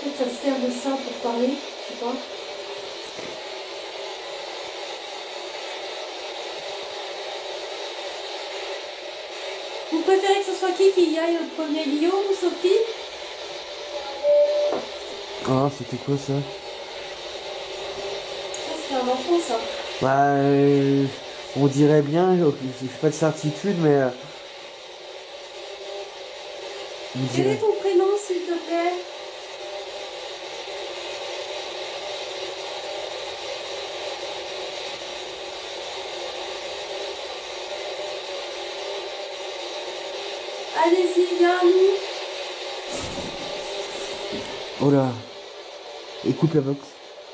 Peut-être ça sert de ça pour parler, je sais pas. Vous préférez que ce soit qui y aille au premier, Lio ou Sophie? Ah, c'était quoi ça? Ça, c'est un enfant, ça. Bah, on dirait bien, j'ai pas de certitude, mais on Quel est dirait. ton prénom, s'il te plaît? Allez-y, viens à nous. Oh là. Et coupe la box.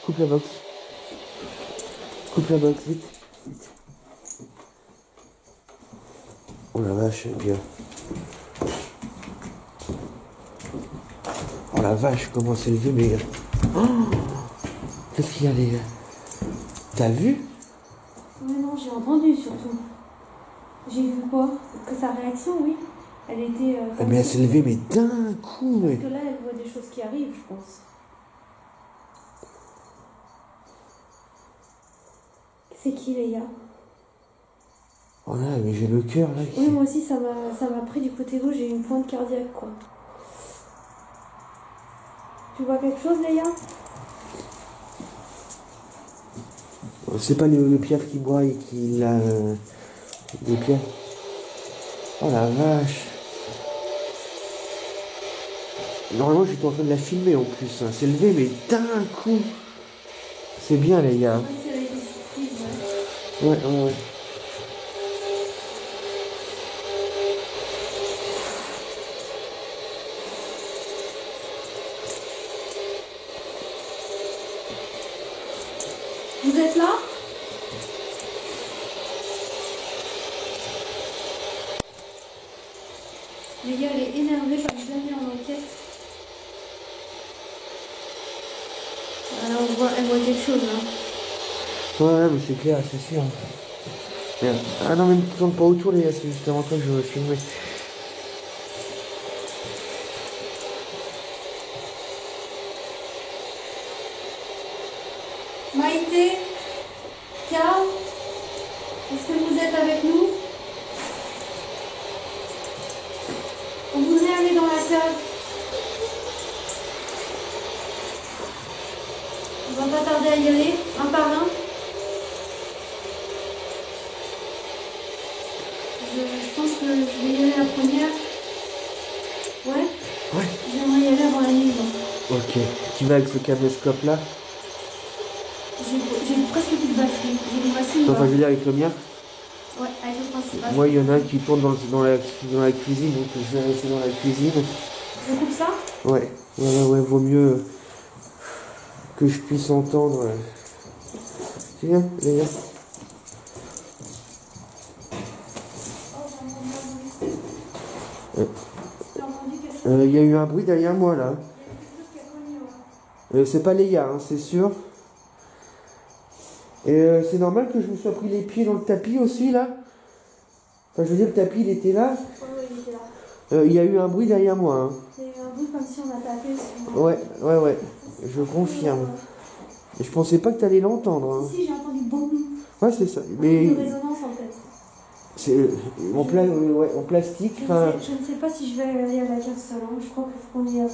Coupe la box. Coupe la box, vite. Oh la vache, bien. Oh la vache, comment c'est élevé, mais. Oh, qu'est-ce qu'il y a, les gars? T'as vu? Ouais, non, j'ai entendu surtout. J'ai vu quoi? Que sa réaction, oui. Elle était. Ah, mais elle s'est levée, mais d'un coup, mais. Parce que là, elle voit des choses qui arrivent, je pense. C'est qui, Léa? Oh là, mais j'ai le cœur là. Oui, moi aussi, ça m'a pris du côté gauche, j'ai eu une pointe cardiaque, quoi. Tu vois quelque chose, Léa? C'est pas le Piaf qui boit et qui l'a. Le Piaf. Oh la vache. Normalement, j'étais en train de la filmer en plus. Hein. C'est levé, mais d'un coup. C'est bien, les gars. Oui, c'est avec des surprises, ouais. Ouais. Vous êtes là? Léa, elle est énervée comme jamais en enquête. Alors, elle voit quelque chose, là. Ouais, mais c'est clair, c'est sûr. Merde. Ah non, mais ne tourne pas autour, les gars. C'est justement toi que je veux filmer. Maïté, Carl, est-ce que vous êtes avec nous? On voudrait aller dans la cave. On va pas tarder à y aller, un par un. Je pense que je vais y aller la première. Ouais? Ouais. J'aimerais y aller avant la nuit. Donc. Ok. Tu vas avec ce caméscope là? J'ai presque plus de batterie. J'ai des machines. Enfin, je veux dire avec le mien. Ouais, avec le principal. Moi, il y en a un qui tourne dans la cuisine, donc je vais rester dans la cuisine. Je coupe ça? Ouais, vaut mieux que je puisse entendre. C'est bien, les gars. T'as entendu quelque chose? Il y a eu un bruit derrière moi là. Il y a quelque chose qui a cogné, ouais. C'est pas les gars, hein, c'est sûr. Et c'est normal que je me sois pris les pieds dans le tapis aussi là. Enfin, je veux dire, le tapis il était là. Ouais, il était là. Il y a eu un bruit derrière moi. Hein. Il y a eu un bruit comme si on a tapé sur... Ouais. Je confirme. Et je pensais pas que t'allais l'entendre. Hein. Si, j'ai entendu boum. Ouais, c'est ça. De Mais résonance en fait. c'est en plastique. Je Enfin, ne sais pas si je vais aller à la cave seule. Hein. Je crois qu'il faut qu'on y aille.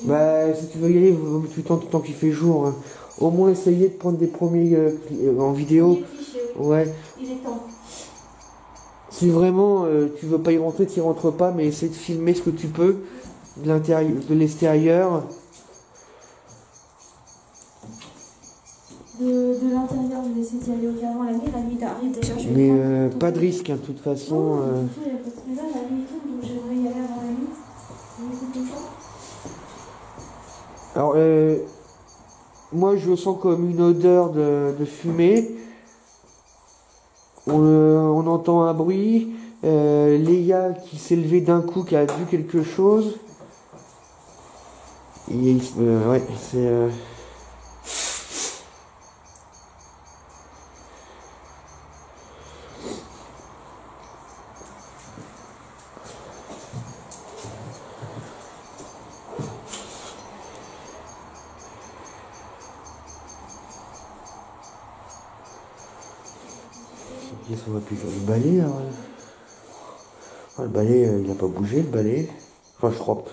bah, si tu veux y aller, tu tentes tant qu'il fait jour. Hein. Au moins essayer de prendre des premiers en vidéo. Ouais. Il est temps. Si vraiment tu veux pas y rentrer, tu y rentres pas, mais essaie de filmer ce que tu peux de l'intérieur, de l'extérieur. De l'intérieur, je vais essayer d'y aller au avant la nuit t'arrive déjà. Je vais Mais prendre pas de risque, hein, de toute façon. Non, de toute façon, il y a pas de... Mais là, la nuit tombe, donc j'aimerais y aller avant la nuit. Je vais écouter ça. Alors, moi je sens comme une odeur de fumée. On entend un bruit. Léa qui s'est levée d'un coup, qui a vu quelque chose. Et, ouais, c'est... Ça va plus faire le balai, alors. Ah, le balai, il n'a pas bougé, le balai. Enfin, je crois.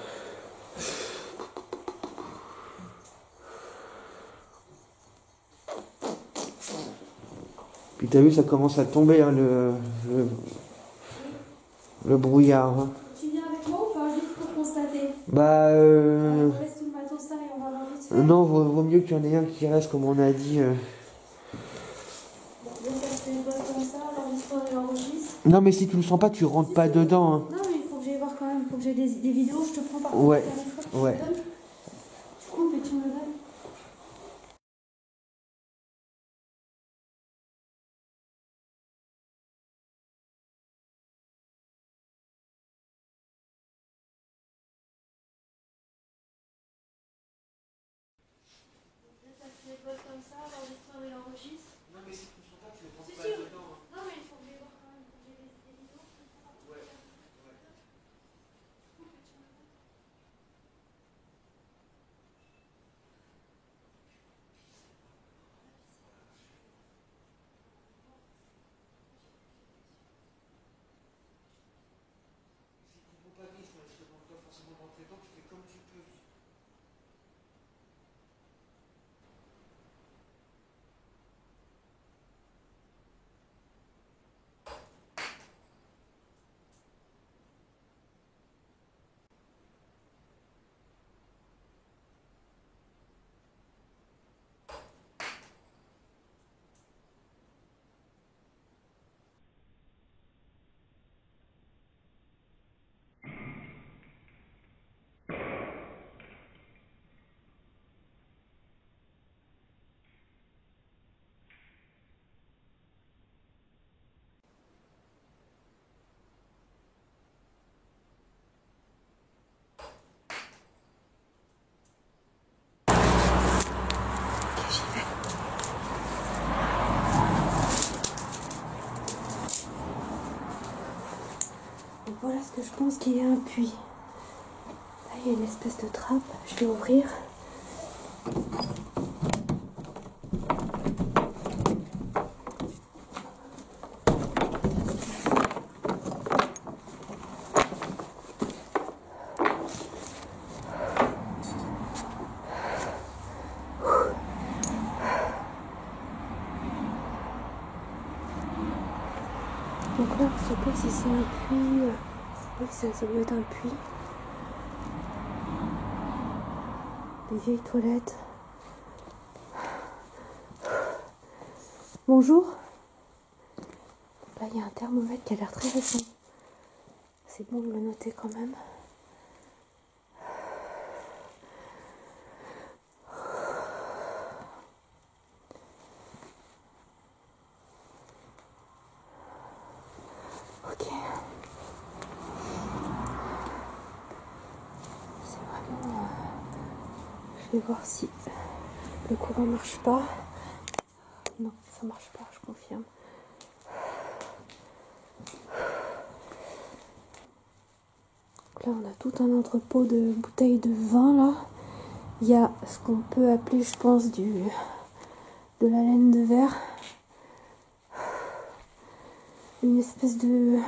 Puis t'as vu, ça commence à tomber, hein, le brouillard. Hein. Tu viens avec moi ou pas, juste pour constater? Bah, On laisse tout le matos là et on va voir vite fait. non, vaut mieux qu'il y en ait un qui reste, comme on a dit. Bon, donc elle fait une boîte comme ça, l'enregistreur et l'enregistre. Non, mais si tu le sens pas, tu rentres pas dedans. Hein. Non, mais il faut que j'aille voir quand même, il faut que j'ai des vidéos, je te prends par Ouais, contre. ouais. Tu coupes et tu me le donnes. Ça fait une boîte comme ça, l'enregistreur et l'enregistre. Non, mais si tu le sens pas, tu le rentres C'est pas sûr. dedans. Hein. Non, mais il faut que j'aille voir quand même, il faut que j'ai des vidéos. Ouais. Si tu ne prends pas vite, je te demande pas forcément de rentrer dedans, tu fais comme tu peux. Donc voilà ce que je pense qu'il y a un puits. Là, il y a une espèce de trappe, je vais ouvrir. Donc là, je sais pas si c'est un puits. Oui, ça doit être un puits. Des vieilles toilettes. Bonjour. Là, il y a un thermomètre qui a l'air très récent. C'est bon de le noter quand même. Ok. C'est vraiment... Je vais voir si le courant marche pas. Non, ça marche pas, je confirme. Donc là, on a tout un entrepôt de bouteilles de vin là. Il y a ce qu'on peut appeler, je pense, de la laine de verre. Une espèce de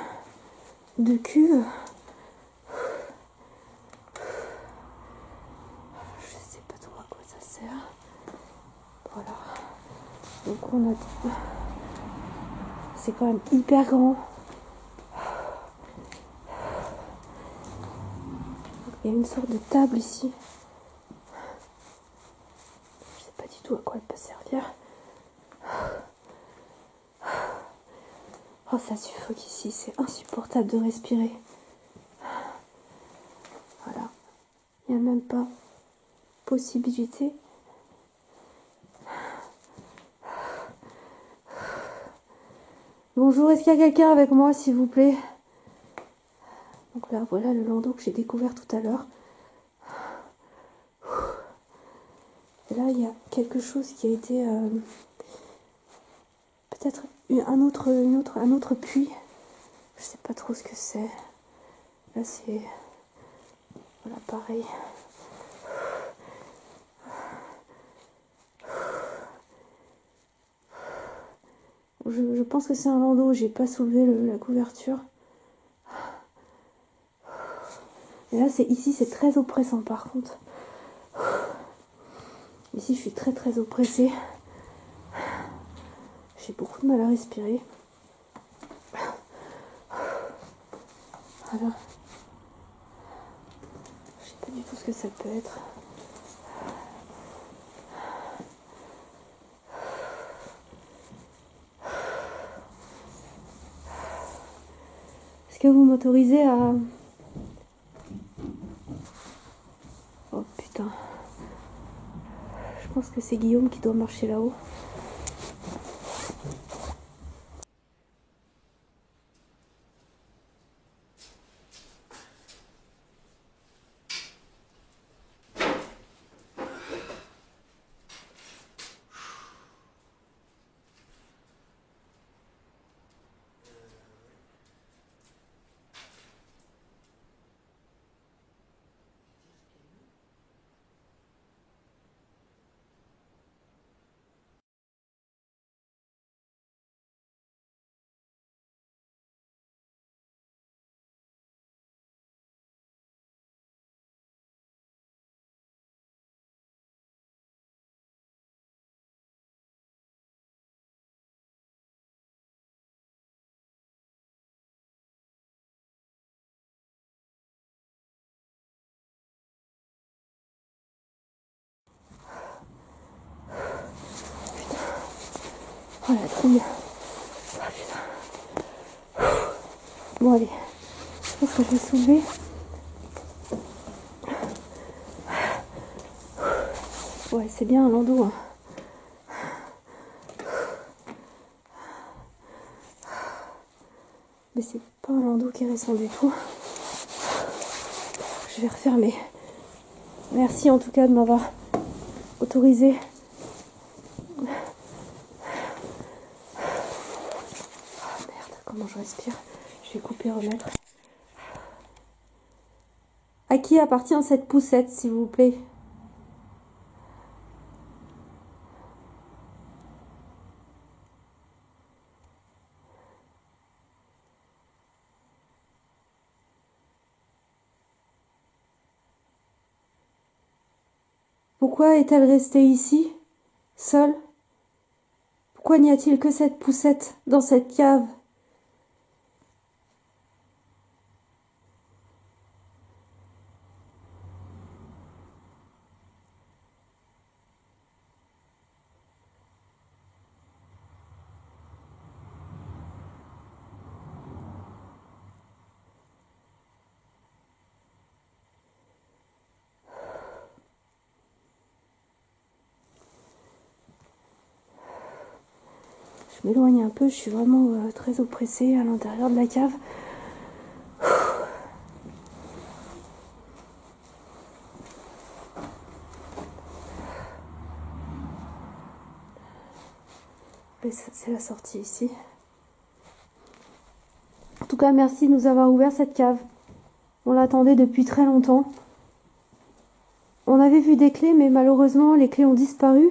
cuve. Je sais pas trop à quoi ça sert. Voilà. Donc on a... C'est quand même hyper grand. Il y a une sorte de table ici. Je sais pas du tout à quoi elle peut servir. Oh, ça suffoque ici, c'est insupportable de respirer. Voilà. Il n'y a même pas possibilité. Bonjour, est-ce qu'il y a quelqu'un avec moi, s'il vous plaît? Donc là, voilà le landau que j'ai découvert tout à l'heure. Et là, il y a quelque chose qui a été... peut-être un autre puits. Je sais pas trop ce que c'est. Là, c'est... Voilà, pareil. Je pense que c'est un landau. J'ai pas soulevé la couverture. Et là, ici, c'est très oppressant par contre. Ici, je suis très très oppressée. J'ai beaucoup de mal à respirer. Voilà. Je sais pas du tout ce que ça peut être. Est-ce que vous m'autorisez à... Oh putain. Je pense que c'est Guillaume qui doit marcher là-haut. Oh la trouille. Oh, putain. Bon allez, je pense que je vais soulever. Ouais, c'est bien un landau. Hein. Mais c'est pas un landau qui est récent du tout. Je vais refermer. Merci en tout cas de m'avoir autorisé. Oh merde, comment je respire. Je vais couper et remettre. À qui appartient cette poussette, s'il vous plaît? Pourquoi est-elle restée ici, seule? Pourquoi n'y a-t-il que cette poussette dans cette cave? Je m'éloigne un peu, je suis vraiment très oppressée à l'intérieur de la cave. C'est la sortie ici. En tout cas, merci de nous avoir ouvert cette cave. On l'attendait depuis très longtemps. On avait vu des clés, mais malheureusement, les clés ont disparu.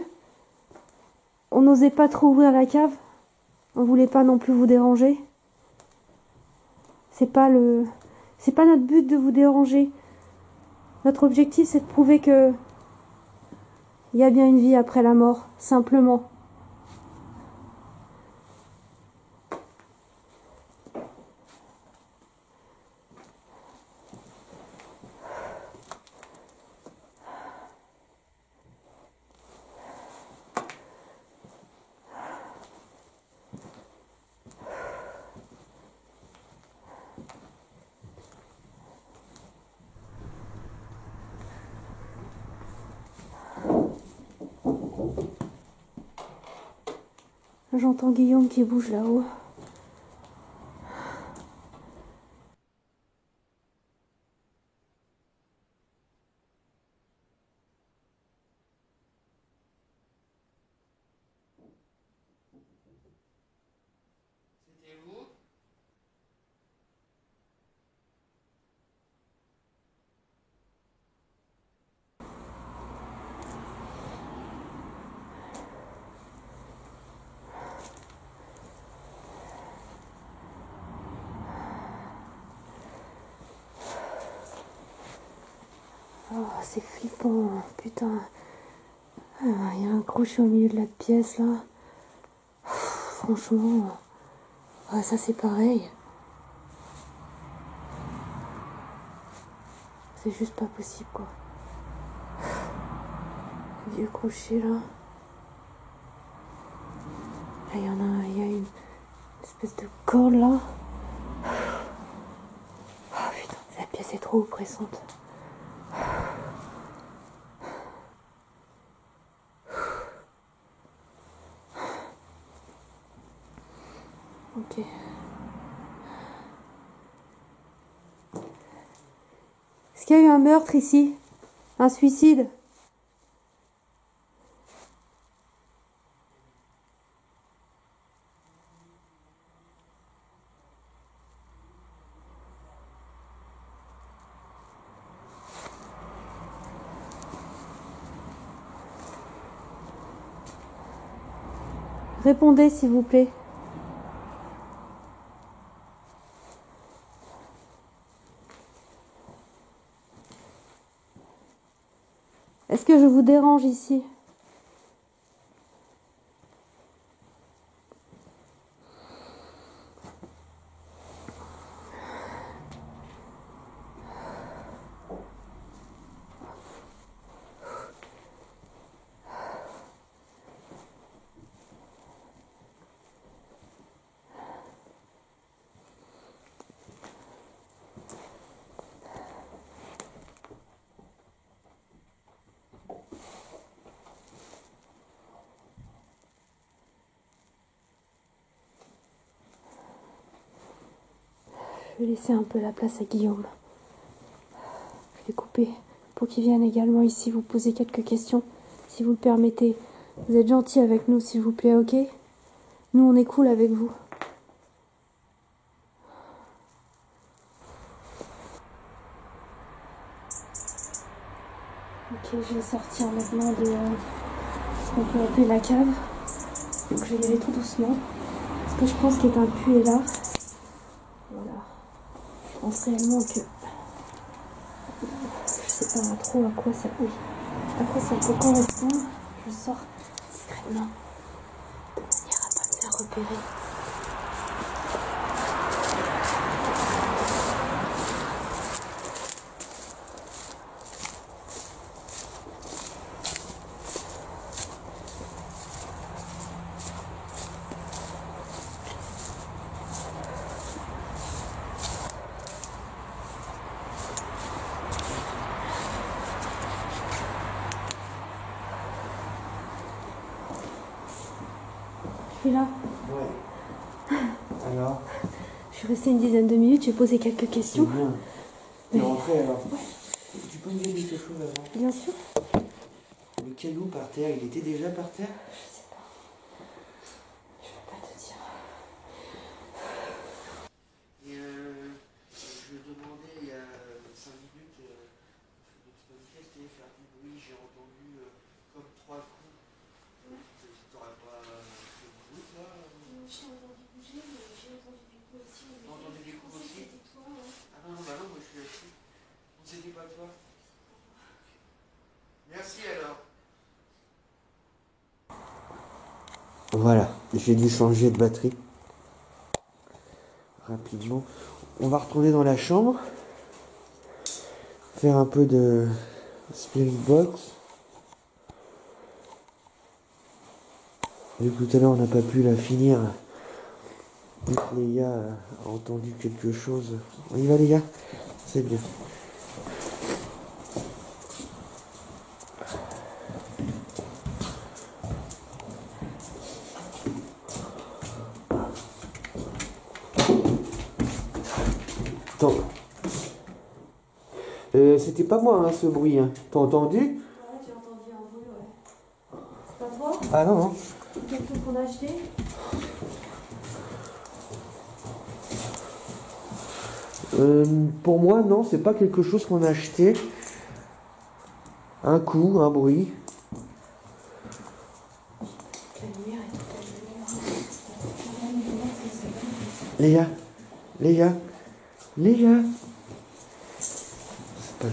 On n'osait pas trop ouvrir la cave. On voulait pas non plus vous déranger. C'est pas notre but de vous déranger. Notre objectif, c'est de prouver que il y a bien une vie après la mort, simplement. J'entends Guillaume qui bouge là-haut. C'était vous? Oh, c'est flippant, putain. Il y a un crochet au milieu de la pièce là. Franchement, ouais, ça c'est pareil. C'est juste pas possible quoi. Le vieux crochet là. Là il y en a, il y a une espèce de corde là. Oh putain, cette pièce est trop oppressante. Ok. Est-ce qu'il y a eu un meurtre ici? Un suicide? Répondez s'il vous plaît. Est-ce que je vous dérange ici? Je vais laisser un peu la place à Guillaume. Je vais couper pour qu'il vienne également ici vous poser quelques questions, si vous le permettez. Vous êtes gentil avec nous, s'il vous plaît, ok? Nous, on est cool avec vous. Ok, je vais sortir maintenant de ce qu'on peut appeler la cave. Donc je vais y aller tout doucement. Parce que je pense qu'un puits est là. Voilà. Je pense réellement que... Je sais pas trop à quoi ça peut... À quoi ça peut correspondre. Je sors discrètement. De manière à pas me faire repérer. Je suis là. Ouais. Alors? Je suis restée une dizaine de minutes, j'ai posé quelques questions. C'est bien. T'es rentrée alors? Ouais. Tu peux me dire quelque chose avant? Bien sûr. Le caillou par terre, il était déjà par terre? Je sais pas. Je peux pas te dire. Et je me demandais il y a 5 minutes, de tester, faire du bruit, j'ai entendu comme 3 coups. T'aurais pas fait de bruit toi? J'ai entendu bouger, mais j'ai entendu des coups aussi. T'as entendu des coups aussi? C'était toi, ouais. Ah non, bah non, moi je suis assis. C'était pas toi. Merci alors. Voilà, j'ai dû changer de batterie rapidement. On va retourner dans la chambre, faire un peu de spirit box. Vu que tout à l'heure on n'a pas pu la finir, Léa a entendu quelque chose. On y va les gars, c'est bien. Attends. C'était pas moi hein, ce bruit, hein. T'as entendu? Ouais, j'ai entendu un bruit, ouais. C'est pas toi? Ah non, non. C'est quelque chose qu'on a acheté? Pour moi, non, c'est pas quelque chose qu'on a acheté. Un coup, un bruit. Léa, Léa, Léa. C'est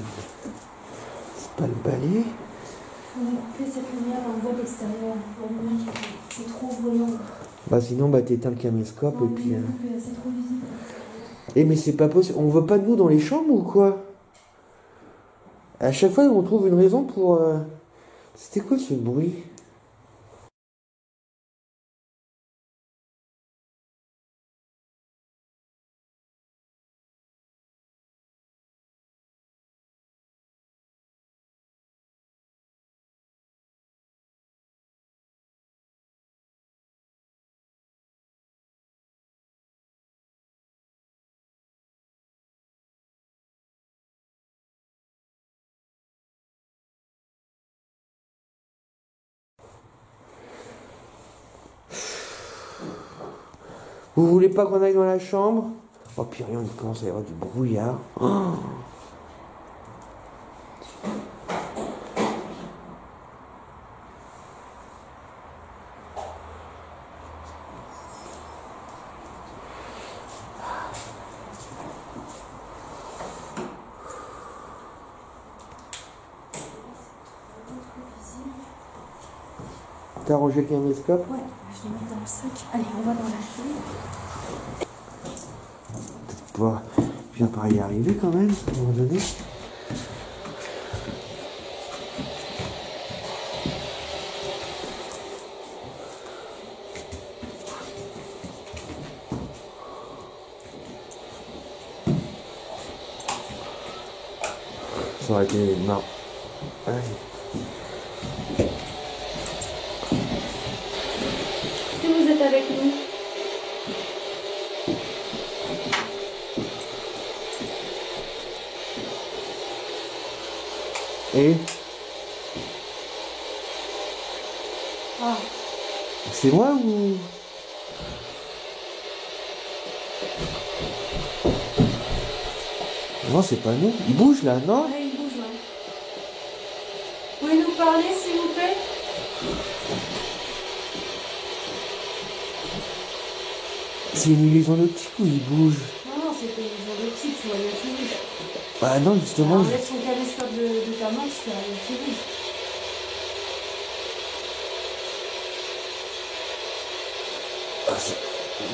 pas le balai. On va couper cette lumière, on voit l'extérieur. C'est trop voyant. Bah sinon, bah t'éteins le caméscope Non, et puis... c'est trop visible. Eh mais c'est pas possible. On voit pas de nous dans les chambres ou quoi? À chaque fois, on trouve une raison pour... C'était quoi ce bruit? Vous voulez pas qu'on aille dans la chambre? Oh, puis rien, il commence à y avoir du brouillard. Oh. T'as rangé le caméscope? Ouais, je vais mettre dans le sac. Allez, on va dans la chambre. Bon, je viens par y arriver quand même, à un moment donné. Ça aurait été marrant. Allez. Est-ce que vous êtes avec nous? Et Ah, c'est moi ou... Non, c'est pas nous. Il bouge là, non? ouais, il bouge, ouais. Vous pouvez nous parler, s'il vous plaît? C'est une illusion d'optique ou il bouge? Non, c'était une jour de type, tu vois, il qui bouge. Bah non, justement. Alors, enlève son caméscope de ta main, tu fais rien qui bouge.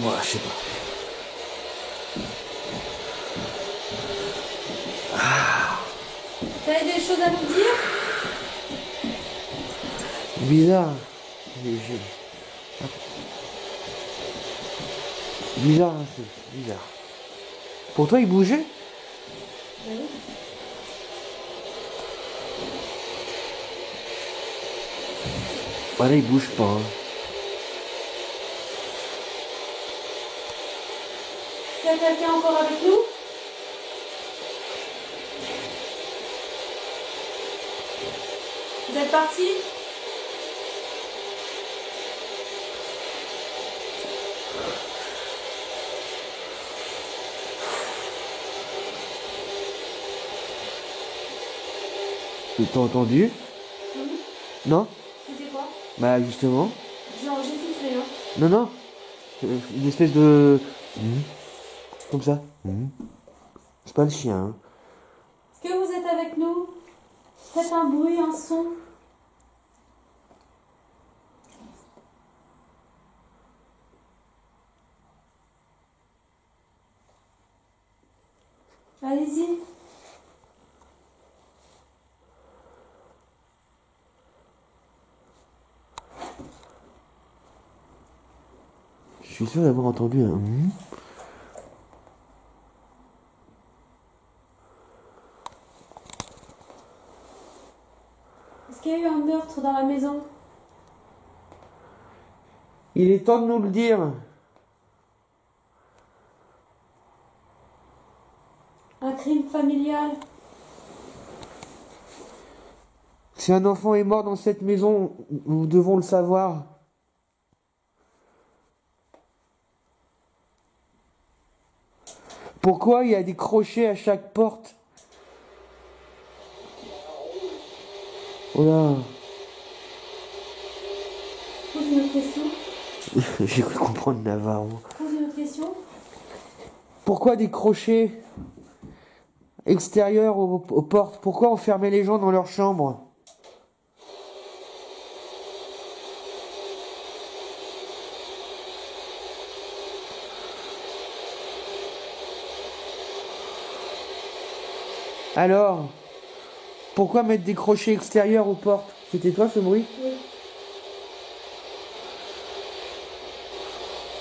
Moi, je sais pas. T'avais des choses à nous dire? Bizarre. Bizarre, hein, c'est bizarre. Pour toi, il bougeait? Oui. Bah là, il bouge pas. Hein. Est-ce qu'il y a quelqu'un encore avec nous? Vous êtes partis? T'as entendu? Non? C'était quoi? Bah justement. Genre, j'ai soufflé, hein. Non, non. Une espèce de... Comme ça. C'est pas le chien. Hein. Est-ce que vous êtes avec nous? Faites un bruit, un son. Allez-y. Je suis sûr d'avoir entendu un... Est-ce qu'il y a eu un meurtre dans la maison? Il est temps de nous le dire. Un crime familial? Si un enfant est mort dans cette maison, nous devons le savoir. Pourquoi il y a des crochets à chaque porte? Oh là. Pose une autre question. J'ai cru comprendre Navarro. Pose une autre question. Pourquoi des crochets extérieures aux portes? Pourquoi enfermer les gens dans leur chambre? Alors, pourquoi mettre des crochets extérieurs aux portes? C'était toi ce bruit? Oui.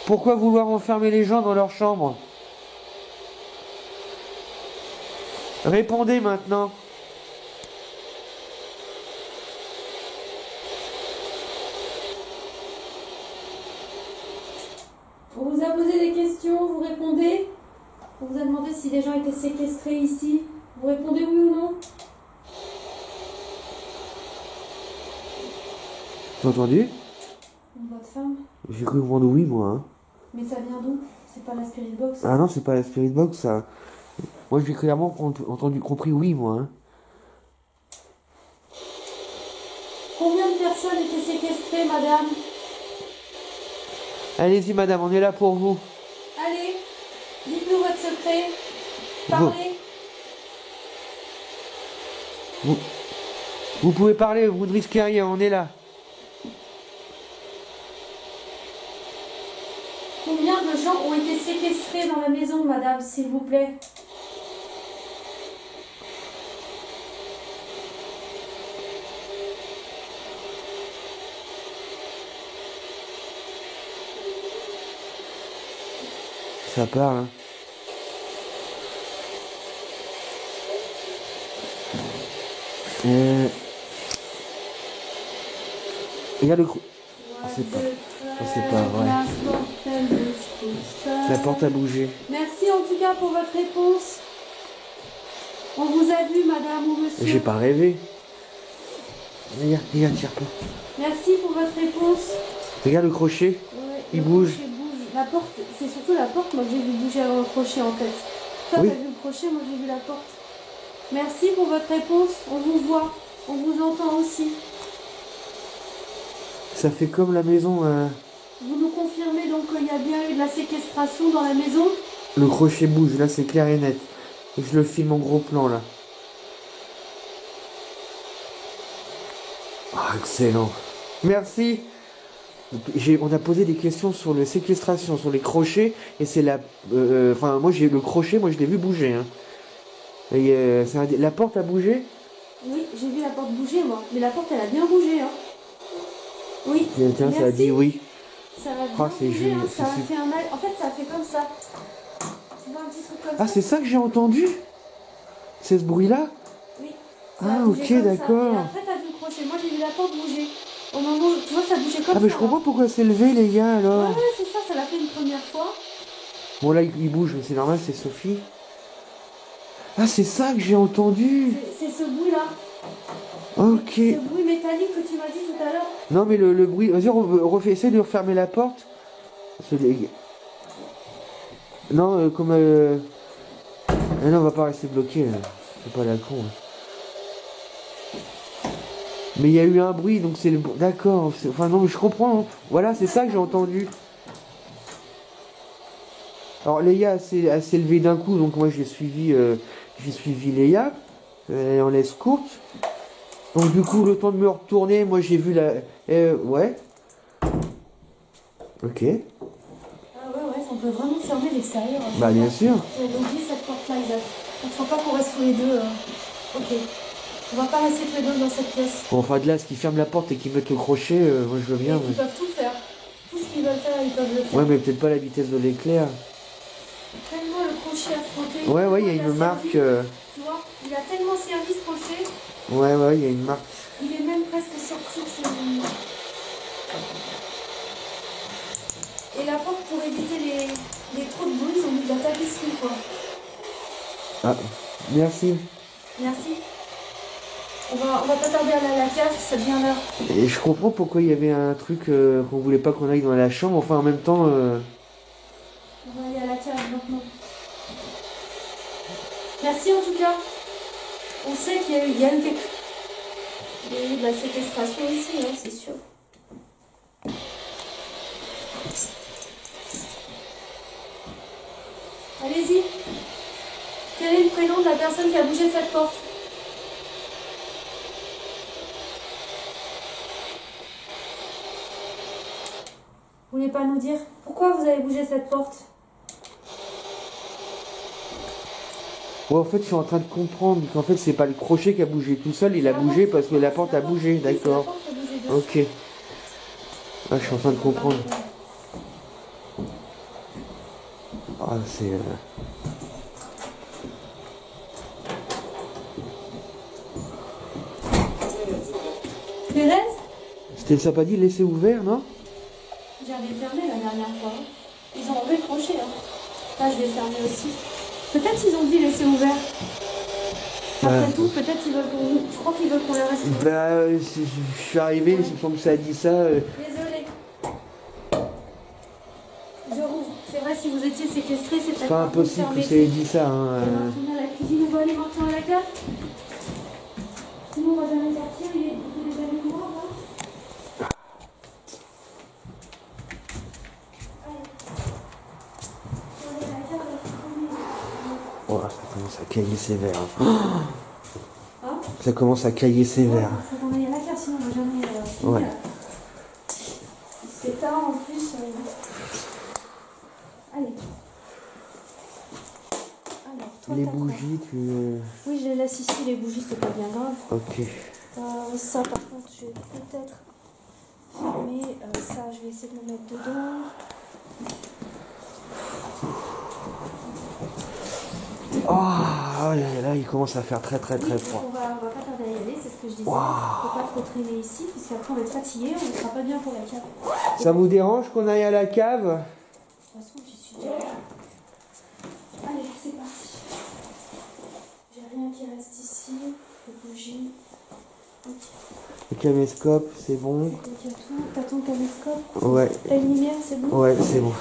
Pourquoi vouloir enfermer les gens dans leur chambre? Répondez maintenant. On vous a posé des questions, vous répondez. On vous a demandé si les gens étaient séquestrés ici. Vous répondez oui ou non? T'as entendu? Votre femme? J'ai cru comprendre oui, moi. Hein. Mais ça vient d'où? C'est pas la Spirit Box? Ah non, c'est pas la Spirit Box, ça. Moi, j'ai clairement compris oui, moi. Hein. Combien de personnes étaient séquestrées, madame? Allez-y, madame, on est là pour vous. Allez, dites-nous votre secret. Parlez. Vous pouvez parler, vous ne risquez rien, on est là. Combien de gens ont été séquestrés dans la maison, madame, s'il vous plaît? Ça parle, hein. Regarde le c'est pas vrai. La porte a bougé. Merci en tout cas pour votre réponse. On vous a vu, madame ou monsieur. J'ai pas rêvé. Regarde, tire pas. Merci pour votre réponse. Regarde le crochet. Ouais, Il bouge. Crochet bouge. La porte, c'est surtout la porte, moi que j'ai vu bouger avant le crochet en fait. Toi, Oui. t'as vu le crochet, moi j'ai vu la porte. Merci pour votre réponse. On vous voit. On vous entend aussi. Ça fait comme la maison. Vous nous confirmez donc qu'il y a bien eu de la séquestration dans la maison? Le crochet bouge, là c'est clair et net. Et je le filme en gros plan là. Ah, excellent. Merci. On a posé des questions sur la séquestration, sur les crochets, et c'est la... Enfin, moi j'ai le crochet, moi je l'ai vu bouger. Hein. Et, la porte a bougé? Oui, j'ai vu la porte bouger moi. Mais la porte elle a bien bougé. Hein. Oui. Tiens, ça a dit oui. Ça va bien c'est bouger, hein. c'est Ça a super. fait un mal. En fait, ça a fait comme ça. Tu vois un petit truc comme Ah, ça. c'est ça que j'ai entendu? C'est ce bruit-là? Oui. Ah, ok, d'accord. Après, t'as vu le crochet. Moi, j'ai vu la porte bouger. Au moment où, tu vois, ça bougeait comme ça. Ah, mais je comprends pourquoi c'est levé, les gars, alors. Ouais, c'est ça, ça l'a fait une première fois. Bon, là, il bouge, mais c'est normal, c'est Sophie. Ah, c'est ça que j'ai entendu. C'est ce bruit-là. Ok. Ce bruit métallique que tu m'as dit tout à l'heure. Non, mais le bruit... Vas-y, essaie de refermer la porte. Non, comme... Ah non, on va pas rester bloqué, là. C'est pas la con. Hein. Mais il y a eu un bruit, donc c'est le... D'accord. Enfin, non, mais je comprends. Hein. Voilà, c'est ça que j'ai entendu. Alors, Léa, elle s'est levée d'un coup, donc moi, j'ai suivi Léa. Elle est en laisse courte. Donc, du coup, le temps de me retourner, moi, j'ai vu la... ouais. Ok. Ah ouais, on peut vraiment fermer l'extérieur. Hein. Bah, bien sûr. J'avais oublié cette porte-là, Isaac. Donc, faut pas qu'on reste tous les deux. Ok. On va pas rester tous les deux dans cette pièce. Bon, enfin, de là, ce qui ferme la porte et qui mettent le crochet, moi, je veux bien. Ils peuvent tout faire. Tout ce qu'ils veulent faire, ils peuvent le faire. Ouais, mais peut-être pas la vitesse de l'éclair. Tellement le crochet a frotté. Ouais, il y a une marque. Tu vois, il a tellement servi ce crochet. Ouais, il y a une marque. Il est même presque sorti de son... Et la porte, pour éviter les trous de bruit, ils ont mis de la tapisserie, quoi. Ah, merci. Merci. On va pas tarder à aller à la cave, ça devient l'heure. Et je comprends pourquoi il y avait un truc qu'on voulait pas qu'on aille dans la chambre. Enfin, en même temps... On va aller à la cave maintenant. Merci en tout cas. On sait qu'il y a eu de la séquestration ici, hein, c'est sûr. Allez-y. Quel est le prénom de la personne qui a bougé cette porte? Vous voulez pas nous dire pourquoi vous avez bougé cette porte? Ouais, en fait, je suis en train de comprendre qu'en fait, c'est pas le crochet qui a bougé tout seul, il a bougé parce que la porte a bougé, d'accord. Ok. Ah, je suis en train de comprendre. Ah, c'est... Thérèse? C'était, ça pas dit laisser ouvert, non? J'avais fermé la dernière fois. Ils ont enlevé le crochet. Hein. Là, je l'ai fermé aussi. Peut-être qu'ils ont dit laisser ouvert. Après tout, peut-être qu'ils veulent qu'on... Je crois qu'ils veulent qu'on les reste. Bah, je suis arrivé, il me semble que ça a dit ça. Désolée. Je rouvre. C'est vrai, si vous étiez séquestré, c'est C'est peut-être pas impossible que ça ait dit ça. Hein, On va retourner à la cuisine, on va aller maintenant à la cave. Sinon, on va jamais sortir, il est déjà mis noir, là. Allez. On est à la cave, Oh, ça commence à cailler sévère. Hein. Hein? Ça commence à cailler sévère. Il faut qu'on aille à la cave, sinon on va jamais finir. Ouais. C'est tard en plus. Allez. Alors, toi, Les t'as quoi? bougies, tu... Oui, je les laisse ici, les bougies, c'est pas bien grave. Ok. Ça, par contre, je vais peut-être fermer. Ça, je vais essayer de me mettre dedans. Oh, là, il commence à faire très Oui, froid. on va pas tarder à y aller, c'est ce que je disais. Wow. Faut pas trop traîner ici, puisqu'après on va être fatigué, on ne sera pas bien pour la cave. Ça vous dérange qu'on aille à la cave? De toute façon, j'y suis déjà. Allez, c'est parti. J'ai rien qui reste ici. Les bougies. Ok. Le caméscope, c'est bon. Donc, il y a tout. T'as ton caméscope? Ouais. T'as une lumière, c'est bon? Ouais, c'est bon.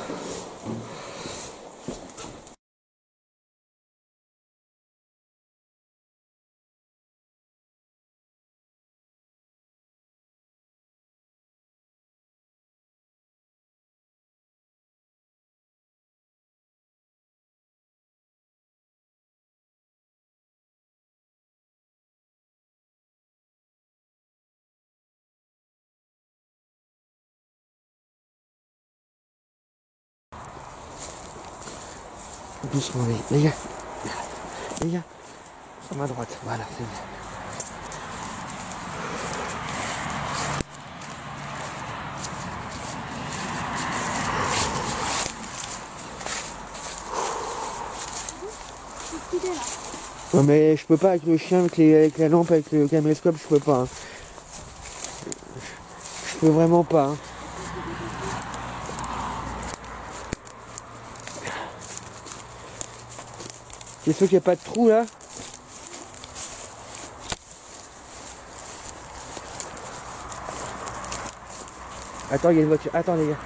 Doucement, les gars. Les gars. À ma droite. Voilà, c'est bon. Ouais, mais je peux pas avec le chien, avec la lampe, avec le caméscope, je peux pas. Hein. Je peux vraiment pas. Hein. T'es sûr qu'il n'y a pas de trou là? Attends, il y a une voiture. Attends les gars.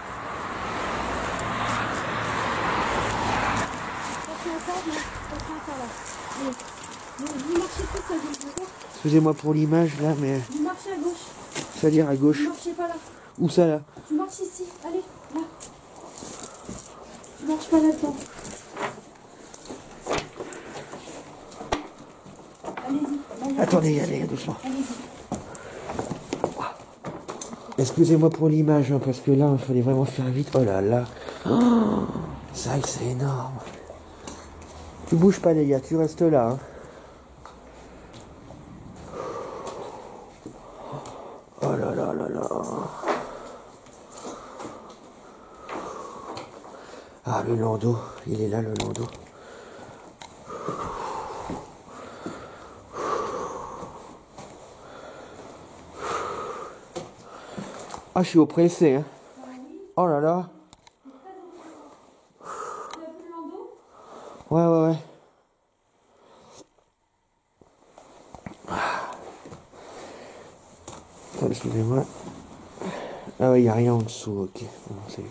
Vous marchez tous à gauche, d'accord? Excusez-moi pour l'image là, mais... Vous marchez à gauche. C'est-à-dire à gauche. Vous marchez pas là. Où ça là? Tu marches ici. Allez, là. Tu marches pas là-dedans. Allez-y. Attendez, allez, doucement. Allez-y. Excusez-moi pour l'image, hein, parce que là, il fallait vraiment faire vite. Oh là là. Oh, ça, c'est énorme. Tu bouges pas les gars, tu restes là. Hein. Oh là là là là. Ah, le landau, il est là le landau. Ah, je suis oppressé. Hein. Oh là là. Ouais, ouais, ouais. Attends, excusez-moi. Ah ouais, il n'y a rien en dessous, ok. Bon, c'est...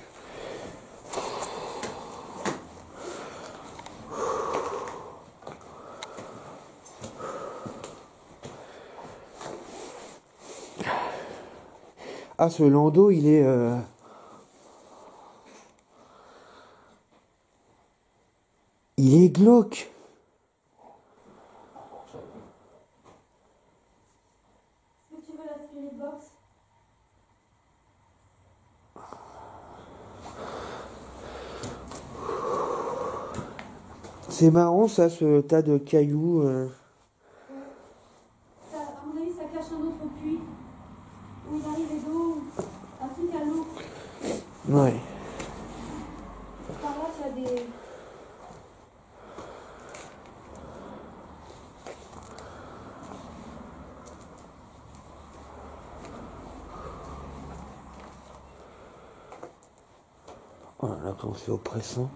Ah, ce landau, il est... Il est glauque. C'est marrant ça, ce tas de cailloux. Ça, à mon avis, ça cache un autre puits où il arrive d'eau, un truc à l'eau. Ouais. Par là, tu as des. Oh là là, comment c'est oppressant.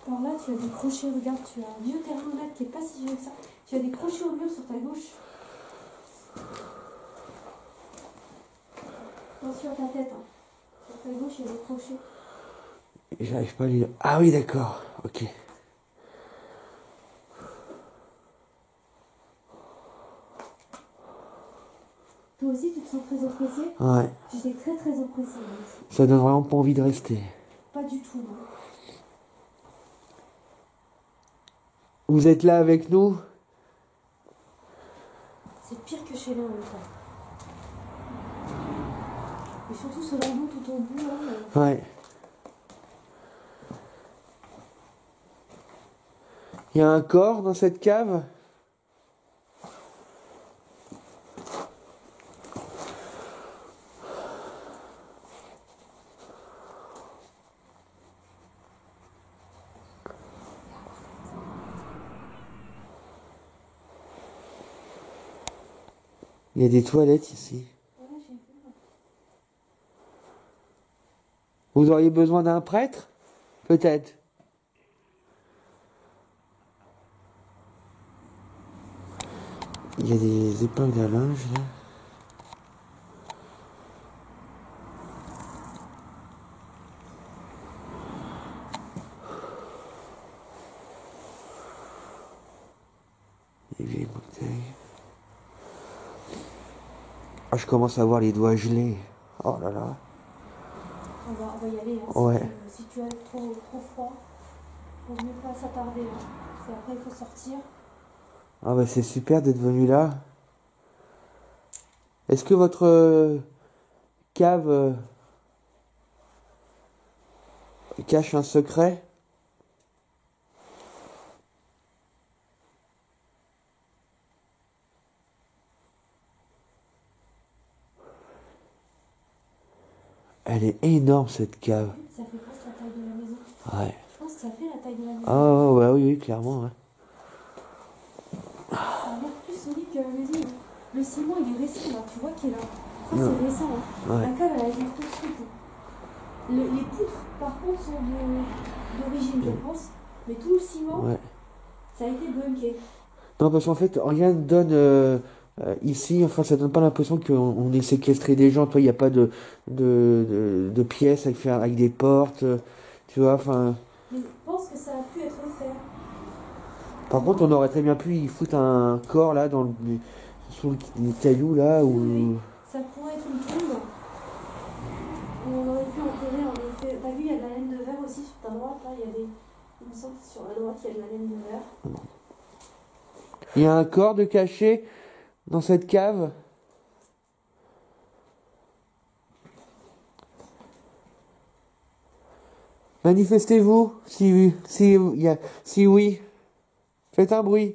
Alors là, tu as des crochets, regarde, tu as un vieux thermomètre qui est pas si vieux que ça. Tu as des crochets au mur sur ta gauche. Attention à ta tête, hein. Sur ta gauche, il y a des crochets. J'arrive pas à lire. Ah oui, d'accord. Ok. Toi aussi, tu te sens très oppressé? Ouais. J'étais très très oppressée. Ça donne vraiment pas envie de rester. Pas du tout, non. Vous êtes là avec nous? C'est pire que chez nous en même temps. Et surtout ce landau tout au bout, là. Ouais. Il y a un corps dans cette cave? Il y a des toilettes ici. Voilà, j'ai vu. Vous auriez besoin d'un prêtre? Peut-être. Il y a des épingles à linge là. Des vieilles bouteilles. Ah, je commence à avoir les doigts gelés. Oh là là. On va y aller. Hein, Ouais. Si tu as trop froid, il vaut mieux pas s'attarder. Hein. Parce qu'après, il faut sortir. Ah bah c'est super d'être venu là. Est-ce que votre cave cache un secret? Elle est énorme cette cave. Ça fait presque la taille de la maison. Ouais. Je pense que ça fait la taille de la maison. Ah ouais, oui, oui, clairement. Ouais. Ça a l'air plus solide que la maison. Le ciment, il est récent, là. Tu vois qu'il est là. Ça, Ouais. c'est récent. Hein. Ouais. La cave, elle a été construite. Les poutres, par contre, sont d'origine, je pense. Mais tout le ciment, Ouais. ça a été bunké. Non, parce qu'en fait, rien ne donne ici, enfin, ça donne pas l'impression qu'on ait séquestré des gens. Toi, il n'y a pas de pièces avec des portes, tu vois, enfin. Mais je pense que ça a pu être fait. Par contre, on aurait très bien pu y foutre un corps là, sous les cailloux là, où. Oui, ça pourrait être une tombe. On aurait pu enterrer en effet. T'as vu, il y a de la laine de verre aussi sur ta droite. Là, il me semble que sur la droite, il y a de la laine de verre. Il y a un corps de caché dans cette cave. Manifestez-vous, si oui. Faites un bruit.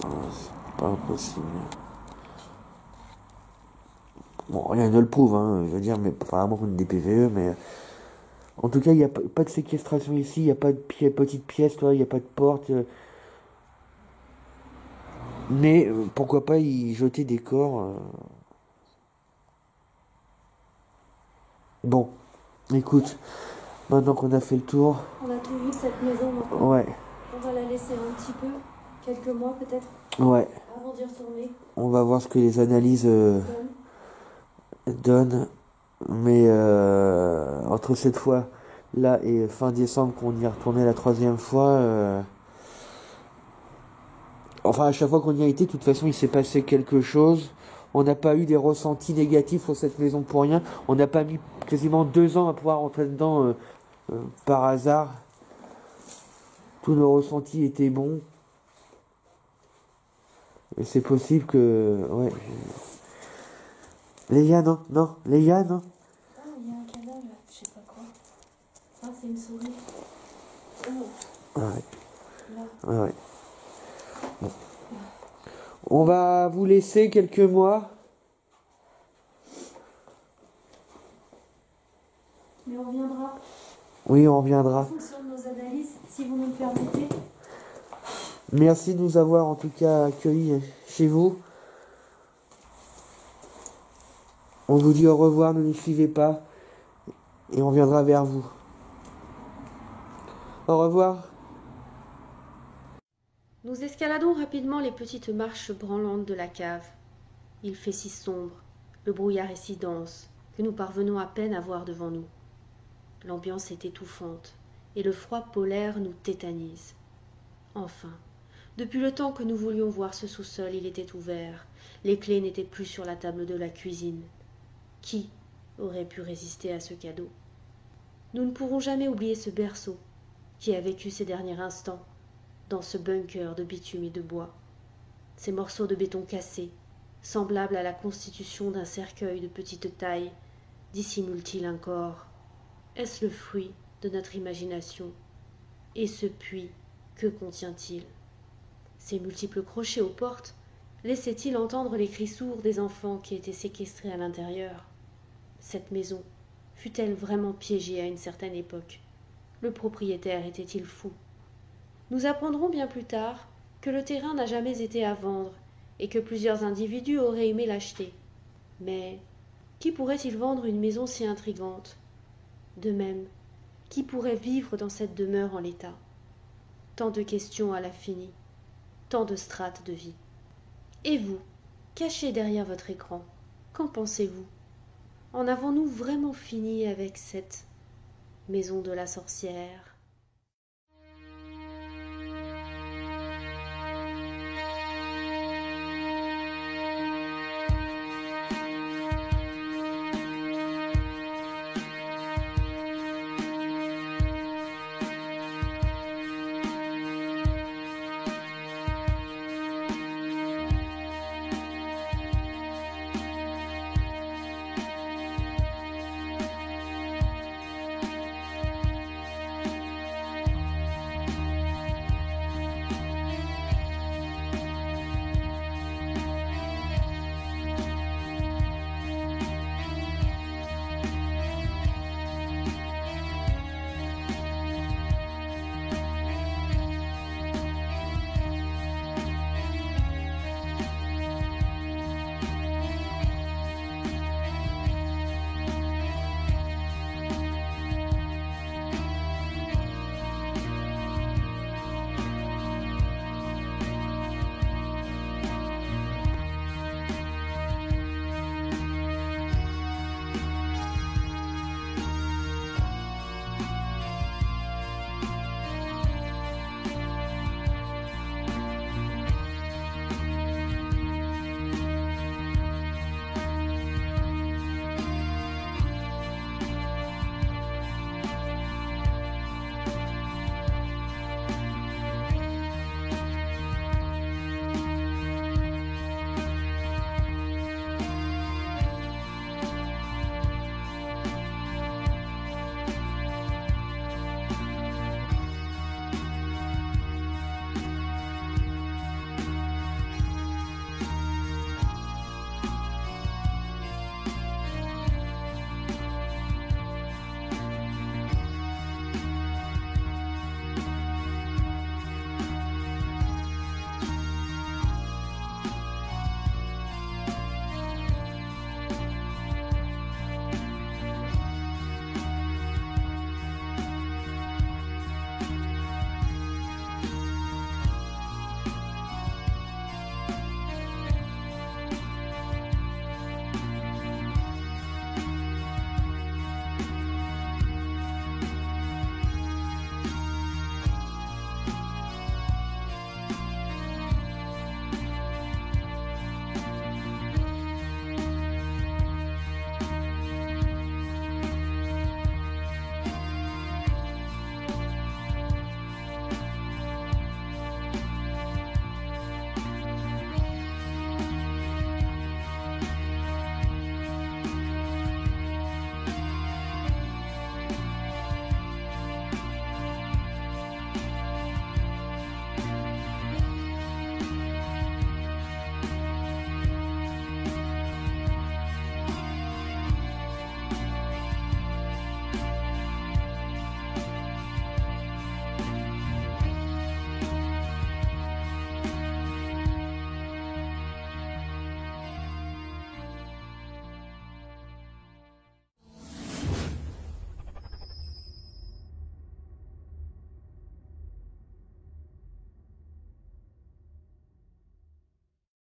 Oh, c'est pas impossible. Bon, rien ne le prouve, hein, je veux dire, mais apparemment on est des PVE, mais en tout cas, il n'y a pas de séquestration ici, il n'y a pas de petite pièce, il n'y a pas de porte. Mais pourquoi pas y jeter des corps. Bon, écoute, maintenant qu'on a fait le tour. On a tout vu de cette maison maintenant. Ouais. On va la laisser un petit peu, quelques mois peut-être, Ouais. avant d'y retourner. On va voir ce que les analyses donnent. Mais entre cette fois là et fin décembre qu'on y est retourné la troisième fois. Enfin, à chaque fois qu'on y a été, de toute façon, il s'est passé quelque chose. On n'a pas eu des ressentis négatifs sur cette maison pour rien. On n'a pas mis quasiment 2 ans à pouvoir rentrer dedans par hasard. Tous nos ressentis étaient bons. Et c'est possible que... Ouais. Léa, non, non. Léa, non. Ah, il y a un cadavre, je sais pas quoi. Ah, c'est une souris. Oh, Ouais. là. Ouais. Bon. On va vous laisser quelques mois. Mais on reviendra Oui, on en reviendra. fonction de nos analyses, si vous nous le permettez. Merci de nous avoir en tout cas accueillis chez vous. On vous dit au revoir, ne nous suivez pas. Et on reviendra vers vous. Au revoir. Nous escaladons rapidement les petites marches branlantes de la cave. Il fait si sombre, le brouillard est si dense, que nous parvenons à peine à voir devant nous. L'ambiance est étouffante, et le froid polaire nous tétanise. Enfin, depuis le temps que nous voulions voir ce sous-sol, il était ouvert. Les clés n'étaient plus sur la table de la cuisine. Qui aurait pu résister à ce cadeau? Nous ne pourrons jamais oublier ce berceau qui a vécu ses derniers instants dans ce bunker de bitume et de bois. Ces morceaux de béton cassés, semblables à la constitution d'un cercueil de petite taille, dissimulent-ils un corps? Est-ce le fruit de notre imagination? Et ce puits, que contient-il? Ces multiples crochets aux portes laissaient-ils entendre les cris sourds des enfants qui étaient séquestrés à l'intérieur? Cette maison fut-elle vraiment piégée à une certaine époque? Le propriétaire était-il fou? Nous apprendrons bien plus tard que le terrain n'a jamais été à vendre et que plusieurs individus auraient aimé l'acheter. Mais qui pourrait-il vendre une maison si intrigante? De même, qui pourrait vivre dans cette demeure en l'état? Tant de questions à l'infini, tant de strates de vie. Et vous, caché derrière votre écran, qu'en pensez-vous? En avons-nous vraiment fini avec cette maison de la sorcière?